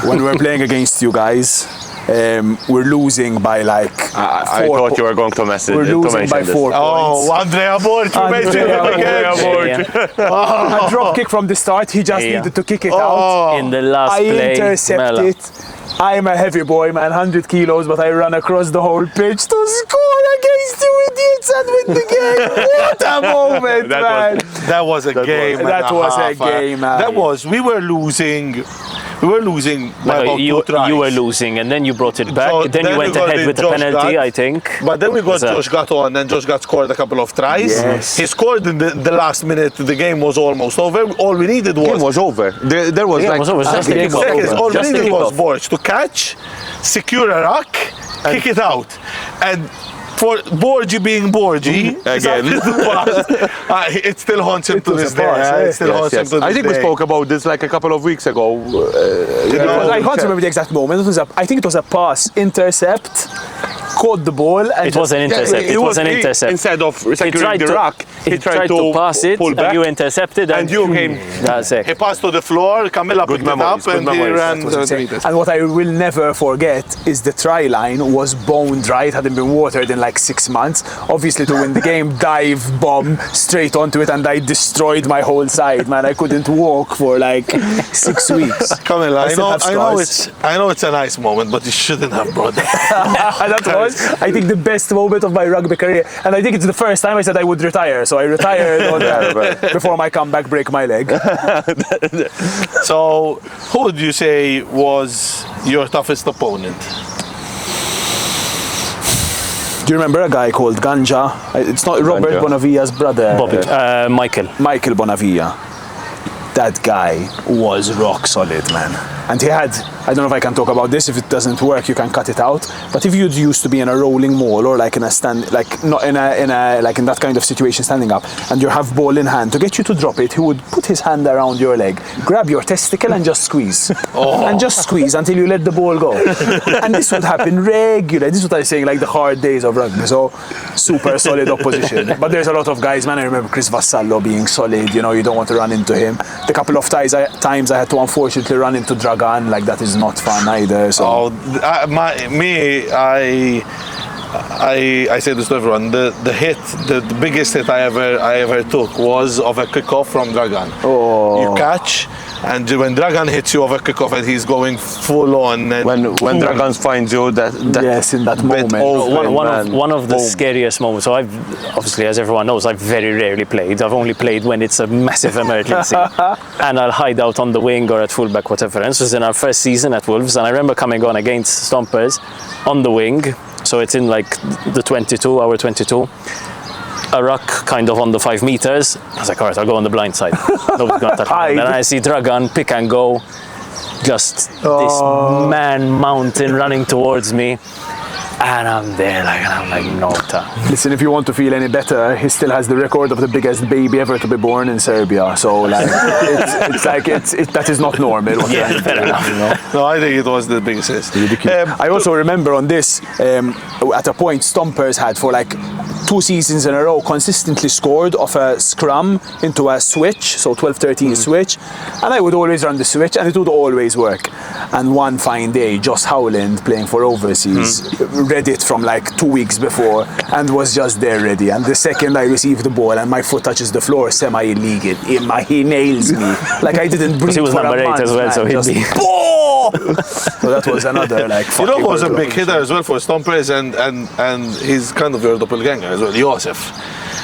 When we were playing against you guys, we're losing by like I thought you were going to mention We're losing by 4 points. Oh, Andrea Borg, you mentioned him again. A drop kick from the start, he just needed to kick it out. In the last I play, intercept Mela. it. I'm a heavy boy, man, 100 kilos, but I run across the whole pitch to score against you idiots and win the game. What a moment, man. That was a game. That was a game, man. That was. We were losing. We were losing by about 2 tries. You were losing, and then you brought it back. So then then you went we got ahead the with the Josh penalty, Gatt. I think. But then we got So- Josh got on, and Josh got scored a couple of tries. Yes. He scored in the last minute. The game was almost over. All we needed The game was was over. There was The game like was over. Just the game was kickoff. seconds. All we Just the needed was kickoff. Borg to catch, secure a rock, kick it out, and. For Borgi being Borgi, Again. it still haunts him to was this a day. pass, It eh? still haunts him to this I think we day. spoke about this like a couple of weeks ago. I can't remember the exact moment. I think it was a pass, intercept, caught the ball, and It was an intercept. It was an intercept. Instead of securing the rock, he tried to pass it, pull back, and you intercepted, and you came. That's it. He passed to the floor, Camilla Good picked it memories, up, good and he memories. ran That was the insane. meters. And what I will never forget is the try line was bone dry. It hadn't been watered in like 6 months. Obviously, to win the game, dive, bomb, straight onto it, and I destroyed my whole side, man. I couldn't walk for like 6 weeks. Camilla, I still know, have scars. I know it's a nice moment, but you shouldn't have brought that. That was, I think, the best moment of my rugby career. And I think it's the first time I said I would retire. So I retired on that before my comeback break my leg. So, who would you say was your toughest opponent? Do you remember a guy called Ganja? It's not Robert Ganja. Bonavilla's brother. Bobby, Michael. Michael Bonavilla. That guy was rock solid, man. And he had, I don't know if I can talk about this, if it doesn't work you can cut it out, but if you used to be in a rolling mall or like in a stand, like not in a like in that kind of situation standing up, and you have ball in hand, to get you to drop it, he would put his hand around your leg, grab your testicle and just squeeze. And just squeeze until you let the ball go. And this would happen regularly. This is what I was saying, like the hard days of rugby. So super solid opposition. But there's a lot of guys, man. I remember Chris Vassallo being solid, you know, you don't want to run into him. The couple of times I had to unfortunately run into Dragan, like that is not fun either. So I say this to everyone. The biggest hit I ever took was of a kickoff from Dragan. You catch, and when Dragan hits you of a kickoff, and he's going full on. And When Dragons find you, that yes, in that bit moment. over, One of the Boom. scariest moments. So I've, obviously, as everyone knows, I've very rarely played. I've only played when it's a massive emergency, and I'll hide out on the wing or at fullback, whatever. And this was in our first season at Wolves, and I remember coming on against Stompers on the wing. So it's in like the 22, hour 22. A ruck kind of on the 5 meters. I was like, all right, I'll go on the blind side. Nobody's gonna touch me. Hide. And then I see Dragan pick and go. Just this man mountain running towards me. And I'm there and I'm like, no time. Listen, if you want to feel any better, he still has the record of the biggest baby ever to be born in Serbia. So like, that is not normal. What Yeah, you're fair doing, enough. you know? no, I think it was the biggest hit. I also remember on this, at a point, Stompers had for like 2 seasons in a row consistently scored off a scrum into a switch, so 12-13 switch, and I would always run the switch and it would always work. And one fine day, Joss Howland, playing for Overseas, read it from like 2 weeks before and was just there ready. And the second I receive the ball and my foot touches the floor, semi-illegal, he nails me. Like I didn't breathe. He was for number 8 a month, as well, man. so he'd Just, be... So that was another like. You know who was a big hitter hitter as well for Stompers, and he's kind of your doppelganger as well, Josef.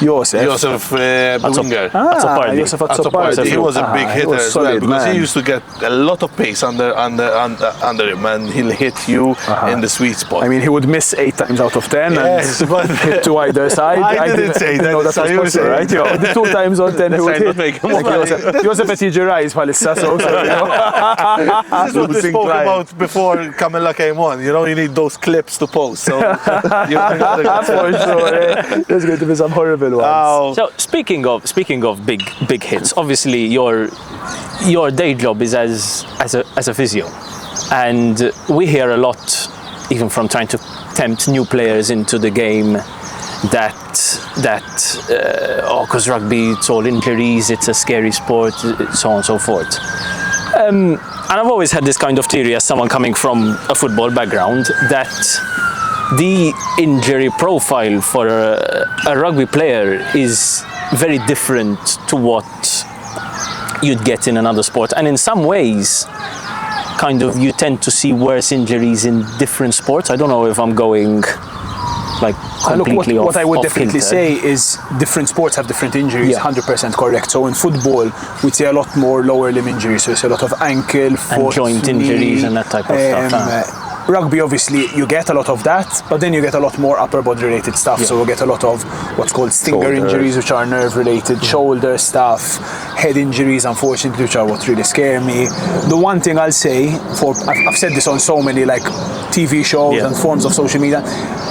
Josef Winger. Josef Azzopardi. He was a big hitter as well, because he used to get a lot of pace under him, and he'll hit you in the sweet spot. I mean, he would miss 8 times out of 10 Yes, and but hit to either side. I didn't say that. No, that was possible, right? Yo, the 2 times out of 10 he would hit. Josef Etiģi Rise palissa, so This is what we spoke about before Camilla came on. You know, you need those clips to post. So for sure. There's going to be some horrible ones. So speaking of big hits, obviously your day job is as a physio, and we hear a lot, even from trying to tempt new players into the game, that because rugby, it's all injuries, it's a scary sport, so on and so forth. And I've always had this kind of theory, as someone coming from a football background, that the injury profile for a rugby player is very different to what you'd get in another sport, and in some ways kind of you tend to see worse injuries in different sports. I don't know if I'm going like completely what I would definitely kilter. say is different sports have different injuries. Yeah. 100% correct. So in football we'd see a lot more lower limb injuries, so it's a lot of ankle, foot, and joint injuries and that type of stuff. Rugby, obviously, you get a lot of that, but then you get a lot more upper body related stuff. Yeah. So we get a lot of what's called stinger injuries, which are nerve related, shoulder stuff, head injuries, unfortunately, which are what really scare me. The one thing I'll say, I've said this on so many like TV shows and forms of social media,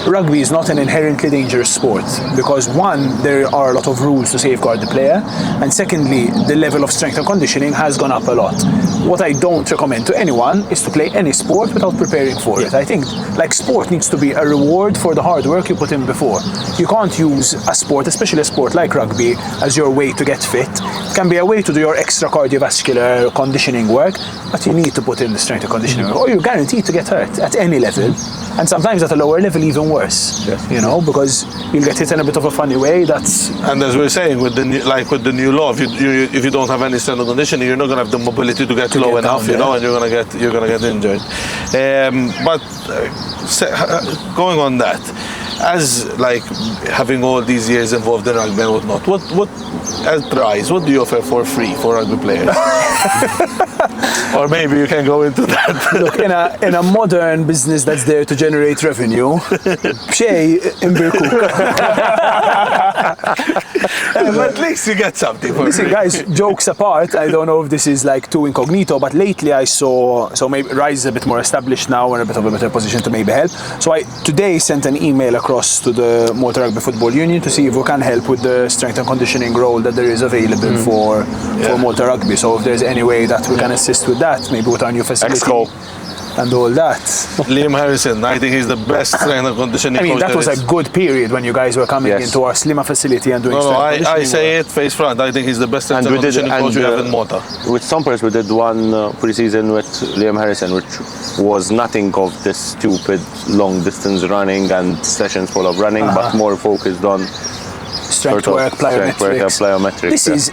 rugby is not an inherently dangerous sport, because one, there are a lot of rules to safeguard the player, and secondly, the level of strength and conditioning has gone up a lot. What I don't recommend to anyone is to play any sport without preparing for it. I think like sport needs to be a reward for the hard work you put in before. You can't use a sport, especially a sport like rugby, as your way to get fit. It can be a way to do your extra cardiovascular conditioning work, but you need to put in the strength and conditioning work, or you're guaranteed to get hurt at any level, and sometimes at a lower level even worse. You know, because you'll get hit in a bit of a funny way. And as we're saying, with the new law, if you don't have any strength and conditioning, you're not going to have the mobility to get low enough, you know, and you're going to get injured. But going on that, as like having all these years involved in rugby and whatnot, what as prize, what do you offer for free for rugby players? Or maybe you can go into that. Look, in a modern business that's there to generate revenue, b'xej imbirkuk. But at least you get something for Listen, free. guys, jokes apart, I don't know if this is like too incognito, but lately I saw, so maybe Rise is a bit more established now and a bit of a better position to maybe help. So I today sent an email across to the Malta Rugby Football Union to see if we can help with the strength and conditioning role that there is available for Malta Rugby. So if there's any way that we can assist with that, maybe with our new facility and all that. Liam Harrison, I think he's the best strength and conditioning coach. I mean, that was a good period when you guys were coming into our Slimmer facility and doing strength and conditioning I say it face front. I think he's the best strength and conditioning coach we have in Malta. With Stompers, we did one pre-season with Liam Harrison, which was nothing of this stupid long distance running and sessions full of running, but more focused on strength work, plyometrics.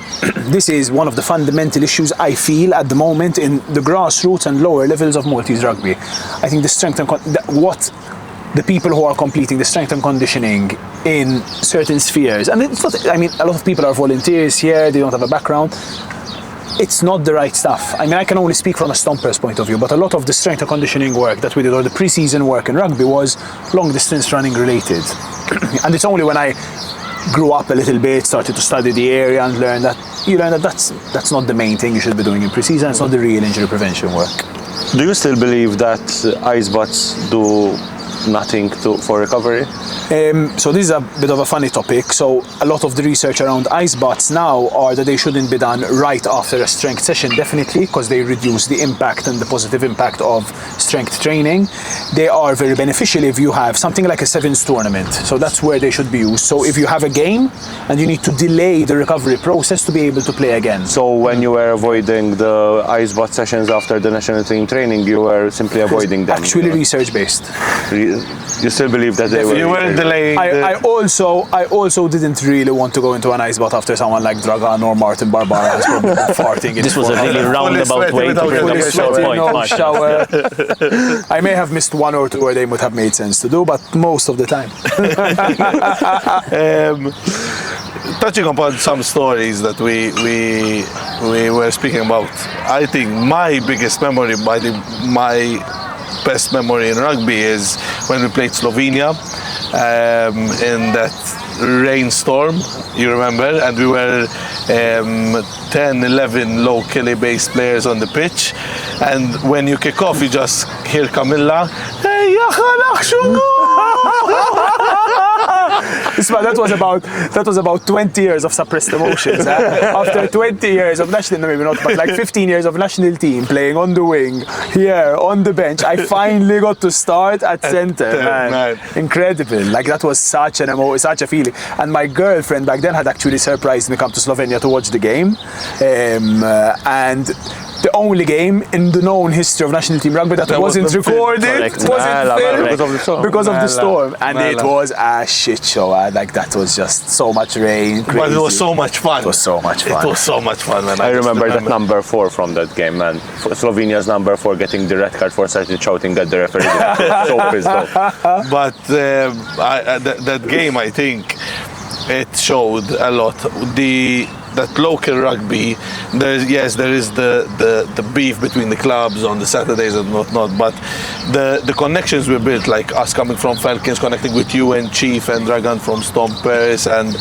This is one of the fundamental issues I feel at the moment in the grassroots and lower levels of Maltese rugby. I think the strength and what the people who are completing the strength and conditioning in certain spheres, and it's not, I mean, a lot of people are volunteers here, they don't have a background. It's not the right stuff. I mean, I can only speak from a Stompers point of view, but a lot of the strength and conditioning work that we did, or the pre-season work in rugby, was long distance running related. And it's only when I grew up a little bit, started to study the area and learn that that's not the main thing you should be doing in pre-season. It's not the real injury prevention work. Do you still believe that ice baths do nothing for recovery? So this is a bit of a funny topic. So a lot of the research around ice baths now are that they shouldn't be done right after a strength session, definitely, because they reduce the impact and the positive impact of strength training. They are very beneficial if you have something like a sevens tournament. So that's where they should be used. So if you have a game and you need to delay the recovery process to be able to play again. So when you were avoiding the ice bath sessions after the national team training, you were simply avoiding them? Actually research based. You still believe that they were... You were delaying. I also didn't really want to go into an ice bath after someone like Dragan or Martin Barbara has probably been farting. This was a really roundabout way to bring up Fully your sweaty, point, no Martin. shower. I may have missed one or two where they would have made sense to do, but most of the time. Touching upon some stories that we were speaking about, I think my biggest memory, my best memory in rugby is when we played Slovenia in that rainstorm, you remember, and we were 10, 11 locally based players on the pitch, and when you kick off you just hear Camilla, hey, that was about 20 years of suppressed emotions. After 20 years of national, maybe not, but like 15 years of national team playing on the wing, here on the bench, I finally got to start at centre. Man. Incredible! Like that was such a feeling. And my girlfriend back then had actually surprised me to come to Slovenia to watch the game, and the only game in the known history of national team rugby that wasn't recorded, because of the storm, and it was a shit show. Like that was just so much rain, crazy. But it was so much fun. It was so much fun, man. I remember that number 4 from that game, man. Slovenia's number 4 getting the red card for started shouting at the referee. So pissed off. But that game, I think, it showed a lot. That local rugby, there is the beef between the clubs on the Saturdays and whatnot, but the connections we built, like us coming from Falcons, connecting with you and Chief and Dragan from Stompers, and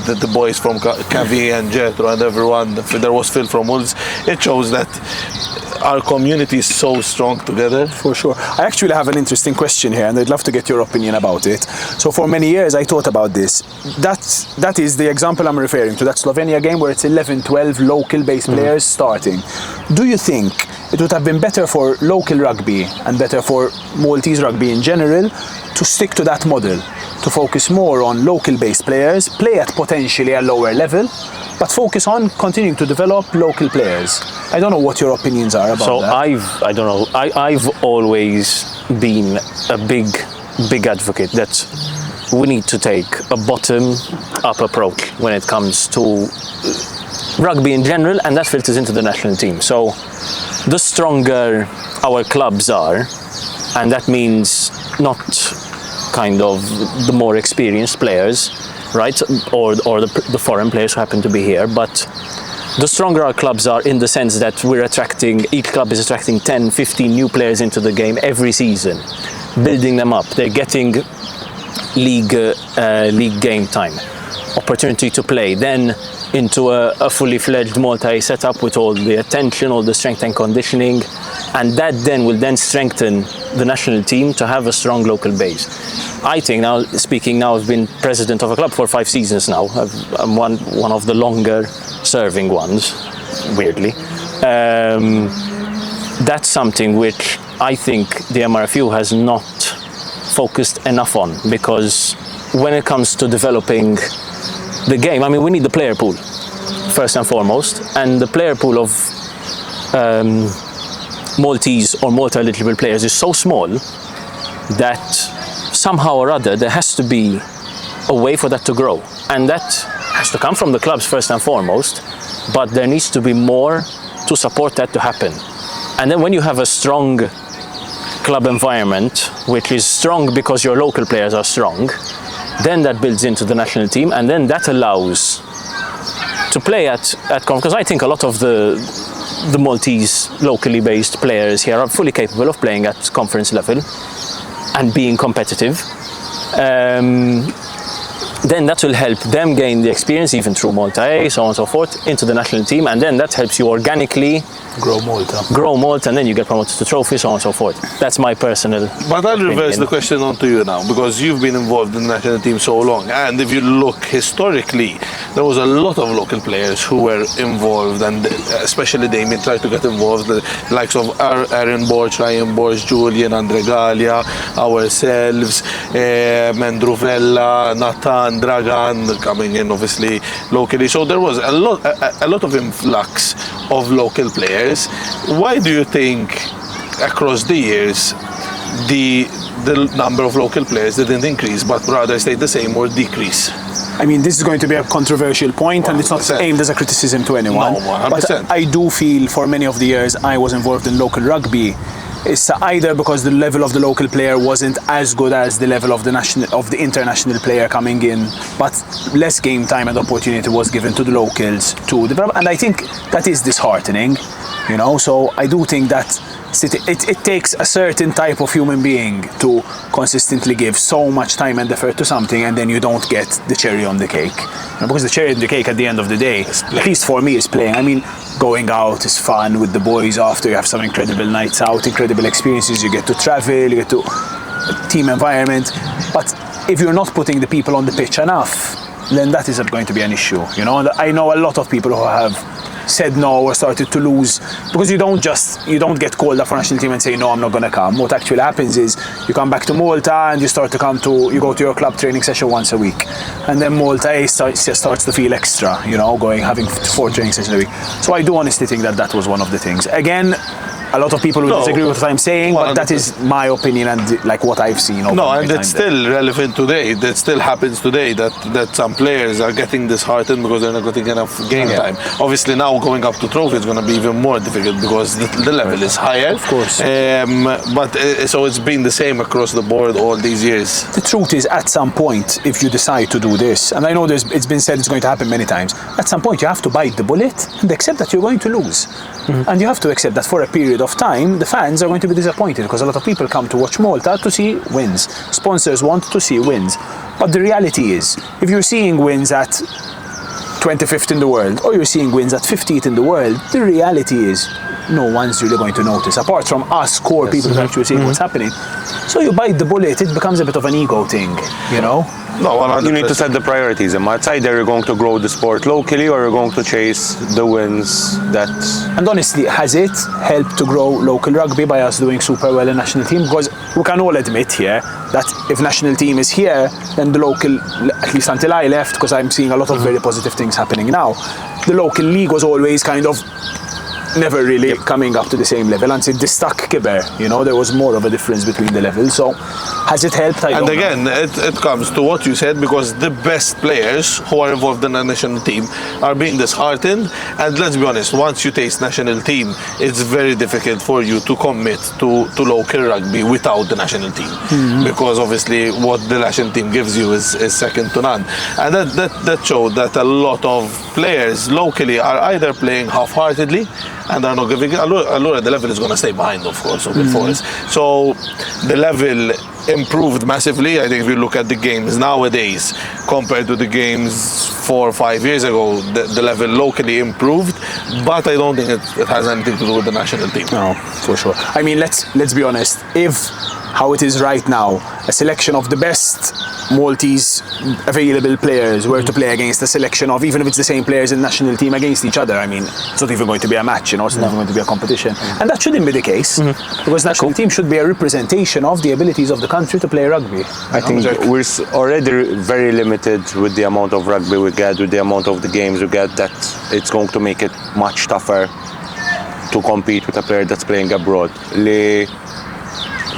the boys from Kavi and Jetro and everyone. There was Phil from Wolves. It shows that our community is so strong together. For sure. I actually have an interesting question here, and I'd love to get your opinion about it. So for many years I thought about this. That is the example I'm referring to, that Slovenia game where it's 11, 12 local based players starting. Do you think it would have been better for local rugby and better for Maltese rugby in general to stick to that model, to focus more on local based players, play at potentially a lower level, but focus on continuing to develop local players? I don't know what your opinions are about that. I've always been a big advocate that we need to take a bottom-up approach when it comes to rugby in general, and that filters into the national team. So the stronger our clubs are, and that means not kind of the more experienced players, right, or the foreign players who happen to be here, but the stronger our clubs are in the sense that each club is attracting 10, 15 new players into the game every season, building them up. They're getting league game time, opportunity to play, then into a fully fledged multi setup with all the attention, all the strength and conditioning, and that then will then strengthen the national team to have a strong local base. I think now, I've been president of a club for 5 seasons now. I'm one of the longer serving ones, weirdly. That's something which I think the MRFU has not focused enough on, because when it comes to developing the game, I mean, we need the player pool first and foremost, and the player pool of Maltese or Malta-eligible players is so small that somehow or other there has to be a way for that to grow, and that has to come from the clubs first and foremost, but there needs to be more to support that to happen. And then when you have a strong club environment, which is strong because your local players are strong, then that builds into the national team, and then that allows to play at because I think a lot of the Maltese locally based players here are fully capable of playing at conference level and being competitive. Then that will help them gain the experience even through Malta A, so on and so forth, into the national team, and then that helps you organically grow Malta, and then you get promoted to trophy, so on and so forth. That's my personal. But I'll reverse opinion. the question onto you now, because you've been involved in the national team so long, and if you look historically, there was a lot of local players who were involved, and especially Damien tried to get involved, the likes of Aaron Borch, Ryan Borch, Julian Andregalia, ourselves, Mendruvella, Nathan, Dragan coming in obviously locally. So there was a lot of influx of local players. Why do you think across the years the number of local players didn't increase but rather stayed the same or decrease? I mean, this is going to be a controversial point, and it's not 100%. aimed as a criticism to anyone. No, 100%. But I do feel for many of the years I was involved in local rugby, it's either because the level of the local player wasn't as good as the level of the international player coming in, but less game time and opportunity was given to the locals to develop, and I think that is disheartening, you know. So I do think that it takes a certain type of human being to consistently give so much time and effort to something, and then you don't get the cherry on the cake. And because the cherry on the cake at the end of the day, at least for me, is playing. I mean, going out is fun with the boys after you have some incredible nights out, incredible experiences, you get to travel, you get to team environment. But if you're not putting the people on the pitch enough, then that is going to be an issue, you know. And I know a lot of people who have said no or started to lose, because you don't get called up for national team and say no, I'm not going to come. What actually happens is you come back to Malta and you go to your club training session once a week, and then Malta starts to feel extra, you know, having 4 training sessions a week. So I do honestly think that was one of the things. Again, a lot of people will disagree with what I'm saying, but that is my opinion and like what I've seen. And it's still relevant today. That still happens today. That some players are getting disheartened because they're not getting enough game time. Obviously, now going up to trophy is going to be even more difficult because the level is higher. Of course. So it's been the same across the board all these years. The truth is, at some point, if you decide to do this, and I know it's been said it's going to happen many times, at some point you have to bite the bullet and accept that you're going to lose. Mm-hmm. And you have to accept that for a period of time, the fans are going to be disappointed because a lot of people come to watch Malta to see wins. Sponsors want to see wins. But the reality is, if you're seeing wins at 25th in the world or you're seeing wins at 50th in the world, the reality is no one's really going to notice, apart from us core people who actually see what's happening. So you bite the bullet, it becomes a bit of an ego thing, you know? No, 100%. You need to set the priorities. And it's either you're going to grow the sport locally or you're going to chase the wins that... And honestly, has it helped to grow local rugby by us doing super well in national team? Because we can all admit here that if national team is here, then the local, at least until I left, because I'm seeing a lot of very positive things happening now, the local league was always kind of never really coming up to the same level until the stuck Kiber, you know, there was more of a difference between the levels. So has it helped? I don't know. It comes to what you said, because the best players who are involved in the national team are being disheartened, and let's be honest, once you taste national team, it's very difficult for you to commit to local rugby without the national team, because obviously what the national team gives you is second to none. And that showed that a lot of players locally are either playing half-heartedly and are not giving. Allura, the level is going to stay behind, of course, of the forest. So the level improved massively. I think if you look at the games nowadays compared to the games 4 or 5 years ago, the level locally improved, but I don't think it has anything to do with the national team. No, for sure. I mean, let's be honest. If how it is right now, a selection of the best Maltese available players were to play against a selection of, even if it's the same players in the national team, against each other, I mean, it's not even going to be a match, you know, it's not even going to be a competition. And that shouldn't be the case, because the national team should be a representation of the abilities of the country to play rugby. I think we're already very limited with the amount of rugby we get, with the amount of the games we get, that it's going to make it much tougher to compete with a player that's playing abroad.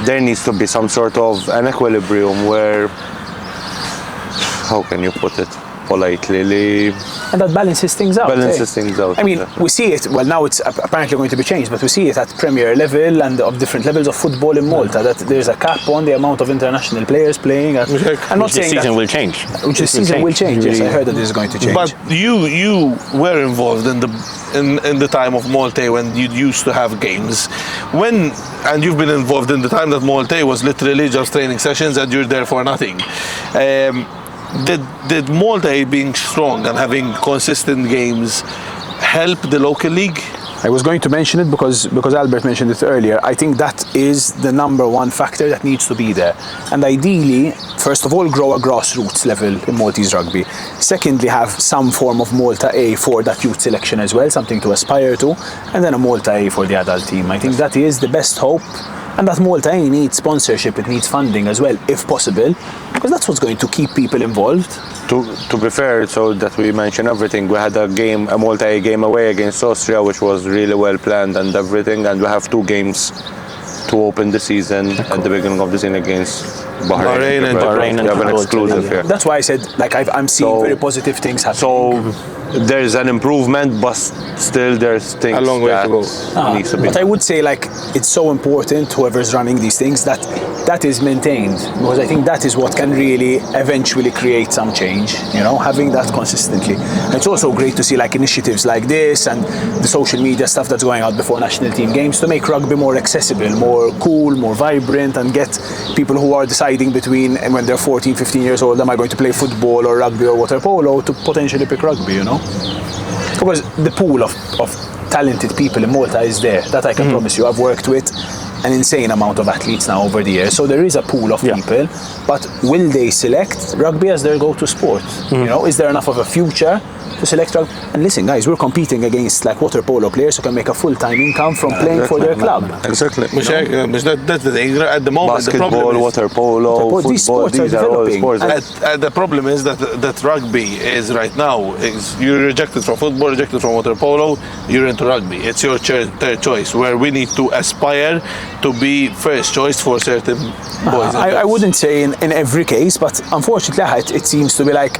There needs to be some sort of an equilibrium where, how can you put it politely? And that balances things out. I mean, we see it, well, now it's apparently going to be changed, but we see it at Premier level and of different levels of football in Malta, that there's a cap on the amount of international players playing. I'm not saying the season will change. Which the season will change, yes, I heard that this is going to change. But you were involved in the time of Malta when you used to have games. And you've been involved in the time that Malta was literally just training sessions and you're there for nothing. Did Malta being strong and having consistent games help the local league? I was going to mention it because Albert mentioned it earlier. I think that is the number one factor that needs to be there. And ideally, first of all, grow a grassroots level in Maltese rugby. Secondly, have some form of Malta A for that youth selection as well, something to aspire to. And then a Malta A for the adult team. I think that is the best hope. And that Malta A needs sponsorship, it needs funding as well, if possible, because that's what's going to keep people involved. To be fair, so that we mention everything, we had a Malta A game away against Austria, which was really well planned and everything, and we have 2 games to open the season at the beginning of the season against Bahrain and Bahrain we have an exclusive here. That's why I said, like, I'm seeing very positive things happening. So there's an improvement, but still there's things A long way that to go. needs to be. But I would say, like, it's so important, whoever's running these things, that is maintained, because I think that is what can really eventually create some change, having that consistently. And it's also great to see, like, initiatives like this and the social media stuff that's going out before national team games to make rugby more accessible, more cool, more vibrant, and get people who are deciding between, and when they're 14, 15 years old, am I going to play football or rugby or water polo, to potentially pick rugby, Because the pool of talented people in Malta is there, that I can promise you. I've worked with an insane amount of athletes now over the years, so there is a pool of people, but will they select rugby as their go-to sport? Is there enough of a future to select rugby? And listen, guys, we're competing against, like, water polo players who can make a full-time income from playing for their club. Exactly. That's the thing. At the moment, Basketball, the problem is, water polo, football, these sports are all developing. sports. and the problem is that rugby is right now is you're rejected from football, rejected from water polo, you're into rugby. It's your third choice, where we need to aspire to be first choice for certain boys. I wouldn't say in every case, but unfortunately it seems to be like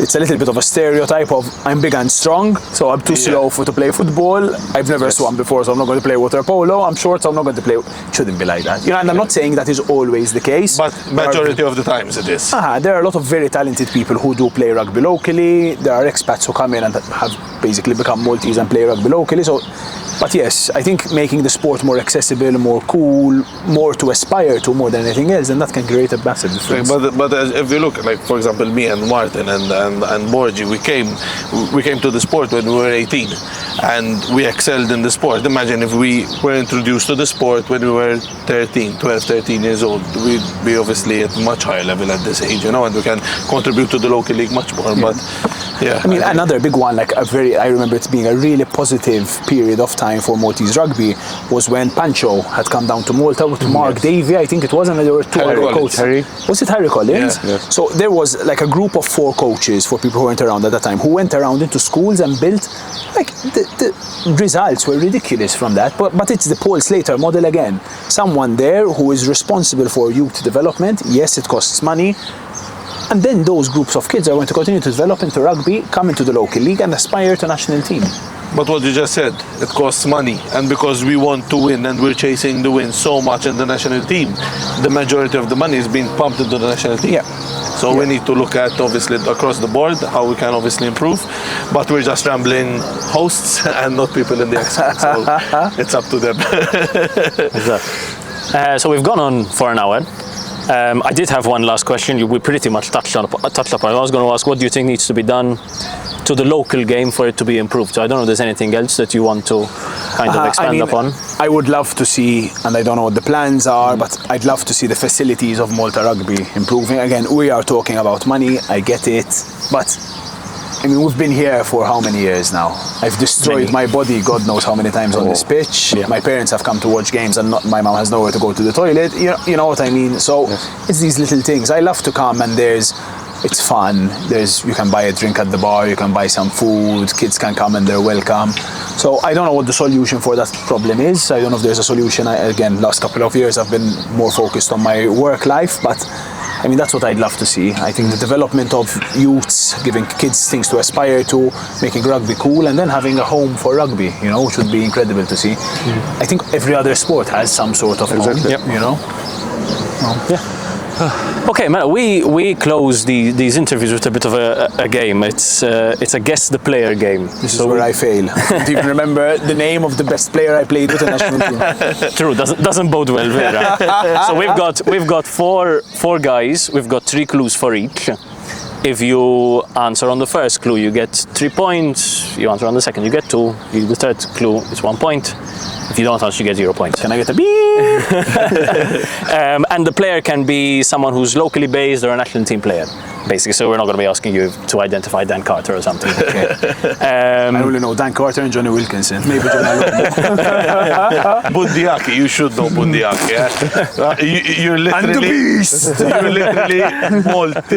it's a little bit of a stereotype of I'm big and strong, so I'm too slow to play football. I've never swum before, so I'm not going to play water polo. I'm short, so I'm not going to play. It shouldn't be like that. And I'm not saying that is always the case. But majority of the times it is. There are a lot of very talented people who do play rugby locally. There are expats who come in and have basically become Maltese and play rugby locally. But yes, I think making the sport more accessible, more cool, more to aspire to more than anything else, and that can create a massive difference. But if you look, like, for example, me and Martin and Borgi, we came to the sport when we were 18, and we excelled in the sport. Imagine if we were introduced to the sport when we were 13 years old. We'd be obviously at a much higher level at this age, and we can contribute to the local league much more. But yeah, I mean, another big one, like I remember it being a really positive period of time for Maltese rugby was when Pancho had come down to Malta with Mark Davey, I think it was, and there were 2 other coaches. Was it Harry Collins? Yeah. So there was like a group of 4 coaches, for people who went around at that time, who went around into schools and built, like, the results were ridiculous from that, but it's the Paul Slater model again. Someone there who is responsible for youth development. Yes, it costs money. And then those groups of kids are going to continue to develop into rugby, come into the local league and aspire to national team. But what you just said, it costs money, and because we want to win and we're chasing the win so much in the national team, the majority of the money is being pumped into the national team. Yeah. So we need to look at, obviously, across the board how we can obviously improve, but we're just Ramblin hosts and not people in the expert, so it's up to them. Exactly. So we've gone on for an hour. I did have one last question. We pretty much touched upon it. I was going to ask, what do you think needs to be done to the local game for it to be improved? So I don't know if there's anything else that you want to kind of expand upon. I would love to see, and I don't know what the plans are, but I'd love to see the facilities of Malta Rugby improving. Again, we are talking about money, I get it, but I mean, we've been here for how many years now? I've destroyed my body, God knows how many times on this pitch. Yeah. My parents have come to watch games and my mom has nowhere to go to the toilet. You know what I mean? So it's these little things. I love to come and it's fun. You can buy a drink at the bar, you can buy some food, kids can come and they're welcome. So I don't know what the solution for that problem is. I don't know if there's a solution. Again, last couple of years I've been more focused on my work life, but I mean, that's what I'd love to see. I think the development of youths, giving kids things to aspire to, making rugby cool, and then having a home for rugby, which would be incredible to see. I think every other sport has some sort of home, Okay, man, we close these interviews with a bit of a game. It's a guess the player game. This is where I fail. I don't even remember the name of the best player I played with the national team. True, doesn't bode well, Vera. So we've got four guys. We've got 3 clues for each. If you answer on the first clue, you get 3 points. You answer on the second, you get 2. The third clue is 1 point. If you don't answer, you get 0 points. Can I get a beep? And the player can be someone who's locally based or a national team player, basically. So we're not going to be asking you to identify Dan Carter or something. Okay. I only know Dan Carter and Johnny Wilkinson. Maybe Johnny Bundiaki, you should know Bundiaki. You're literally, And the beast! You're literally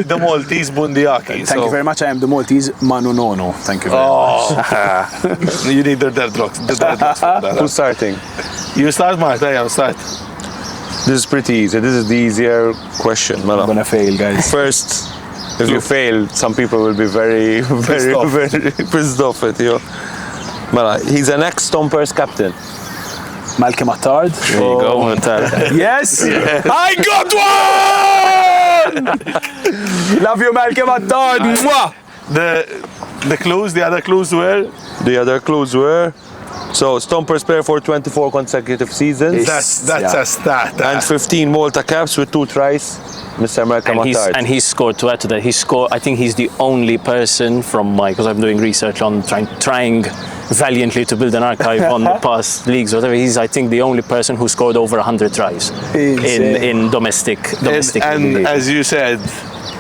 the Maltese Bundiaki. Thank you very much. I am the Maltese Manu Nono. Thank you very much. You need the dreadlocks for that. Who's starting? You start, Mark. I am start. This is pretty easy. This is the easier question. I'm gonna fail, guys. First, if you fail, some people will be very pissed off at you. Mela, he's an ex-Stompers captain. Malcolm Attard. There you go. Yes! I got one! Love you, Malcolm Attard. Mwah! The other clues were? The other clues were, so Stompers player for 24 consecutive seasons. That's a stat. And 15 Malta caps with 2 tries, Mr. Malcolm Attard. And he's scored, to add to that, I think he's the only person from because I'm doing research on trying valiantly to build an archive on the past leagues, whatever. He's, I think, the only person who scored over 100 tries in domestic and league. as you said,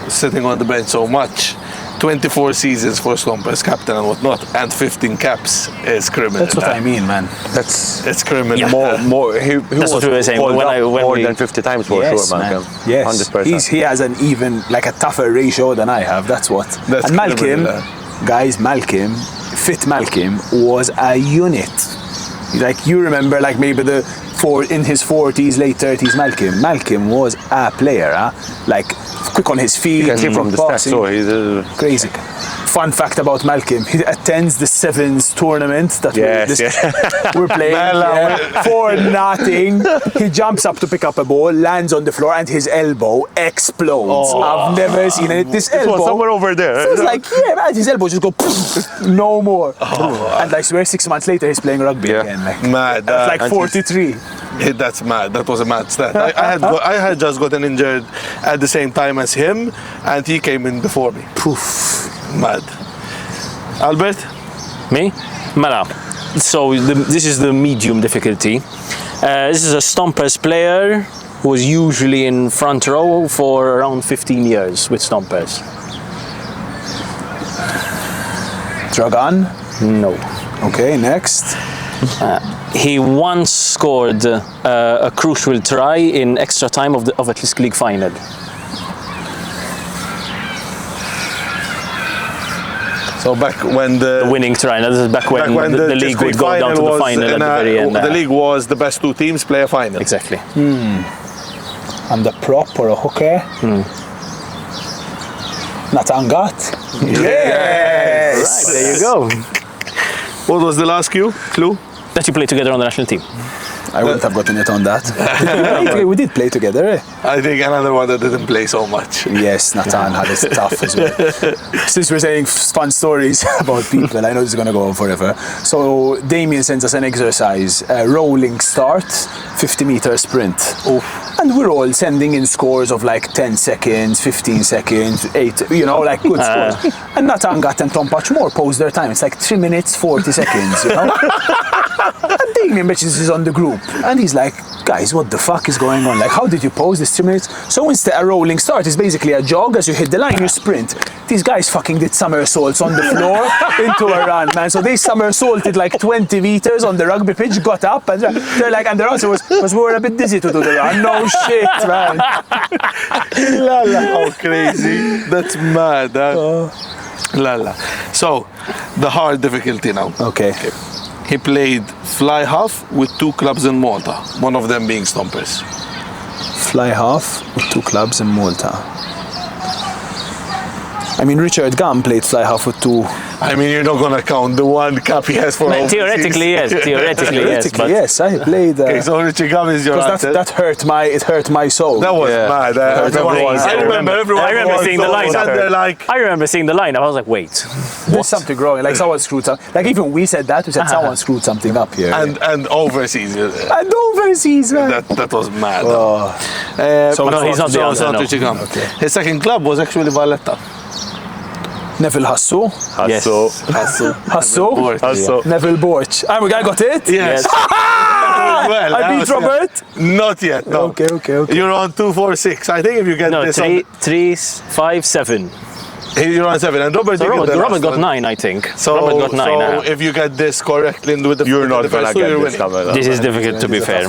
sitting on the bench so much, 24 seasons for Stompers captain and whatnot, and 15 caps is criminal. That's what I mean, man. It's criminal. Yeah. More, he That's was what we were saying. called When up when more we- than 50 times for Yes, sure, man. Malcolm. Yes. 100%. He has an even, like a tougher ratio than I have. That's what. That's and Malcolm, criminal, guys, fit Malcolm was a unit. Like you remember, like maybe in his 40s, late 30s, Malcolm was a player, huh? Like quick on his feet. You can see from the stats, passing. so he's Crazy. Fun fact about Malcolm, he attends the Sevens tournament that we're playing for nothing. He jumps up to pick up a ball, lands on the floor, and his elbow explodes. I've never seen it. This elbow. was somewhere over there. It was like, man, his elbow just go, no more. And I swear 6 months later, he's playing rugby again. Like, Mad. that's like 43. That's mad. That was a mad stat. I had just gotten injured at the same time as him, and he came in before me. Poof. Mad. Albert? Me? Mela. So this is the medium difficulty. This is a Stompers player who was usually in front row for around 15 years with Stompers. Dragan. No. Okay, next. He once scored a crucial try in extra time of a Atleast League final. So back when the Winning try. Now, this is back when the league would go down to the final at the very end. The league was the best 2 teams play a final. Exactly. And the prop or a hooker. Natangat. Yes. Right, there you go. What was the last clue? That you play together on the national team. I wouldn't have gotten it on that. We did play together, eh? I think another one that didn't play so much. Yes, Nathan had it tough as well. Since we're saying fun stories about people, I know this is going to go on forever. So Damien sends us an exercise, a rolling start, 50-meter sprint. And we're all sending in scores of like 10 seconds, 15 seconds, 8, like good scores. And Nathan Gatt and Tom Patchmore pose their time. It's like 3 minutes, 40 seconds, And Damien mentions this on the group. And he's like, guys, what the fuck is going on? Like, how did you pose this 3 minutes? So instead, a rolling start is basically a jog. As you hit the line, you sprint. These guys fucking did somersaults on the floor into a run, man. So they somersaulted like 20 meters on the rugby pitch, got up, and they're like, and their answer was we were a bit dizzy to do the run. No shit, man. Lala, how crazy. That's mad. Lala. So, the hard difficulty now. Okay. He played fly half with 2 clubs in Malta, one of them being Stompers. Fly half with 2 clubs in Malta. I mean, Richard Gum played fly half with 2. I mean, you're not going to count the 1 cap he has for Theoretically, yes. Theoretically, yes. But Yes, I played. Okay, so Richard Gum is your answer. That hurt my soul. That was mad. I remember everyone. I remember seeing the lineup. They're like, I remember seeing the lineup. I was like, wait. There's something growing. Like someone screwed something. Like even we said that. We said someone screwed something up here. and overseas. And overseas, man. That was mad. Oh. No, he's not the answer, no. Richard Gum. Okay. His second club was actually Valletta. Neville Hasso. Yes. Hasso. Neville Borch. I got it? Yes. Well, I beat Robert? Not yet, no. Okay. You're on 2, 4, 6. I think if you get No, this 3, 5, 7. you're on 7. And Robert, So you get the Robert last got one. 9, I think. So, Robert got 9. so if you get this correctly with the You're not the gonna first two, get you're this, winning. Camilla. This is difficult, to be fair.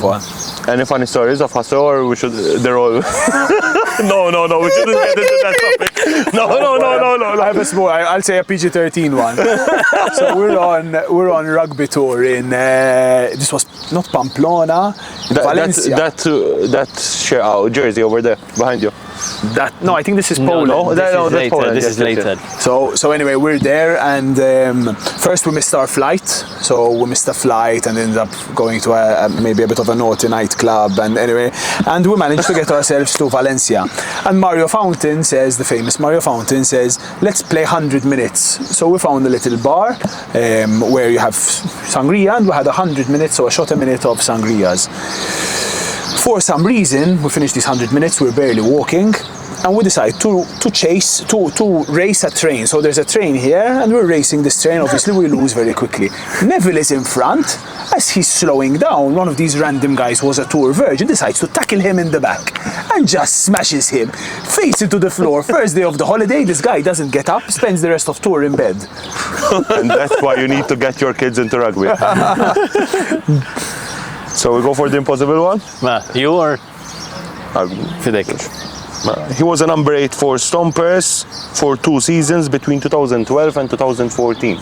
Any funny stories of Hasso, or we should? They're all. No, we shouldn't get into that topic. No. I have a small. I'll say a PG-13 one. So we're on rugby tour in. This was not Pamplona, Valencia. That jersey over there behind you. No, I think this is Poland. That's Poland. This is later. So anyway, we're there, and first we missed our flight. So we missed the flight and ended up going to maybe a bit of a naughty nightclub. And we managed to get ourselves to Valencia. And Mario Fountain says, the famous Mario Fountain says, let's play 100 minutes. So we found a little bar where you have sangria, and we had 100 minutes, so a shot a minute of sangrias. For some reason, we finished these 100 minutes, we're barely walking, and we decide to race a train. So there's a train here, and we're racing this train. Obviously, we lose very quickly. Neville is in front. As he's slowing down, one of these random guys who was a tour virgin decides to tackle him in the back and just smashes him face into the floor. First day of the holiday, this guy doesn't get up, spends the rest of tour in bed. And that's why you need to get your kids into rugby. So we go for the impossible one? You or Fidek? He was a number 8 for Stompers for 2 seasons between 2012 and 2014.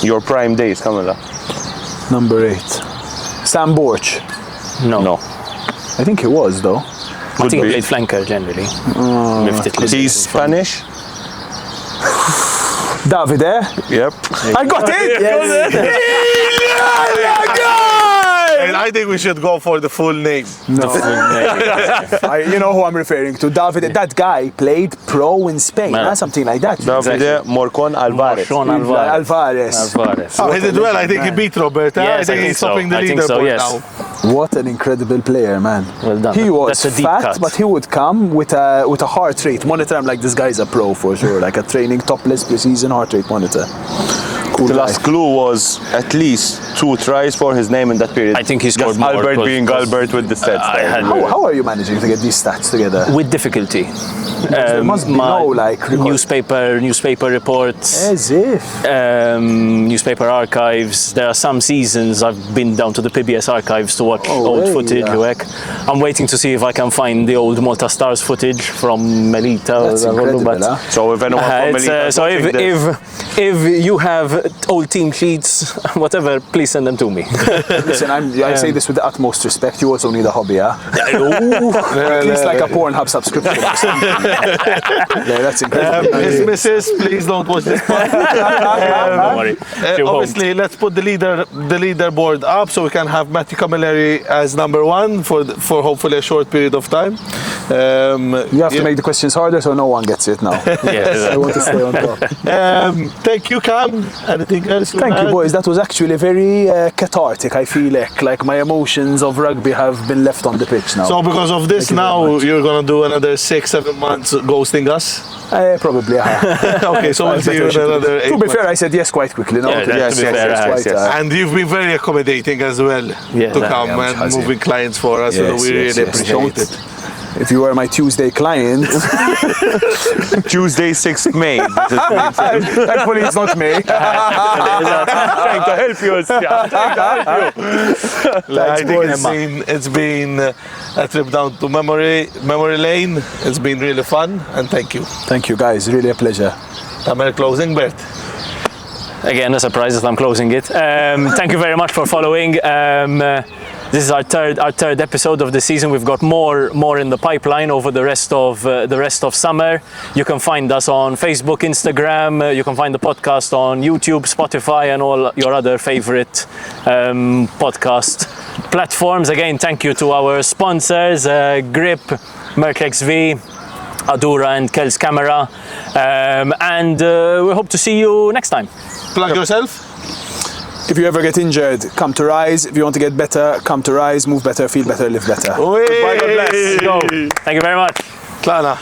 Your prime days, Camilla. Number 8. Sam Borch. No. I think he was, though. I think he played flanker generally. He's Spanish? Davide? Yep. I got it! Yes. And I think we should go for the full name. No. You know who I'm referring to. Davide, that guy played pro in Spain, something like that. Davide Morcon Alvarez. Alvarez. He did well. I think he beat Robert. Yes, I think he's topping the leaderboard now. What an incredible player, man. Well done. He was That's a deep fat, cut. but he would come with a heart rate monitor. I'm like, this guy's a pro for sure. Like a training topless pre-season heart rate monitor. Cool The guy. last clue was at least 2 tries for his name in that period. I think he scored Just more. Albert being Albert with the stats. How are you managing to get these stats together? With difficulty. There must be no record. newspaper reports, As if. newspaper archives. There are some seasons I've been down to the PBS archives to watch old footage. I'm waiting to see if I can find the old Malta Stars footage from Melita. That's incredible, huh? So if anyone from Melita so if you have old team sheets, whatever, please send them to me. Listen, I say this with the utmost respect. You also need a hobby, huh? At least like a Pornhub subscription or something. That's incredible. Mrs. Please don't watch this part. Don't worry. She'll Obviously, let's put the leaderboard up so we can have Matthew Camilleri as number 1 for hopefully a short period of time. You have to make the questions harder so no one gets it now. Yeah. I want to stay on top. Thank you, Cam. Anything else? Thank you, boys. That was actually very cathartic. I feel like my emotions of rugby have been left on the pitch now. So because of this Thank you very now, much. you're going to do another 6-7 months ghosting us? Probably. Okay, so we'll see you in another 8 To be months. fair, I said yes quite quickly. No, Yeah, to be fair, quite, And you've been very accommodating as well to come and moving clients for us. Yes, We really appreciate it. If you were my Tuesday client, Tuesday 6th May. thankfully it's not me. Trying to help you. I think it's been a trip down to memory lane. It's been really fun, and thank you. Thank you, guys. Really a pleasure. Tamer closing, Bert. Again, a surprise that I'm closing it. Thank you very much for following. This is our third episode of the season. We've got more in the pipeline over the rest of summer. You can find us on Facebook, Instagram. You can find the podcast on YouTube, Spotify, and all your other favorite podcast platforms. Again, thank you to our sponsors, Grip, Merc XV, Adura, and Kel's Camera. And we hope to see you next time. Plug yourself. If you ever get injured, come to Rise. If you want to get better, come to Rise. Move better, feel better, live better. Goodbye, God bless. Go. Thank you very much. Tlana.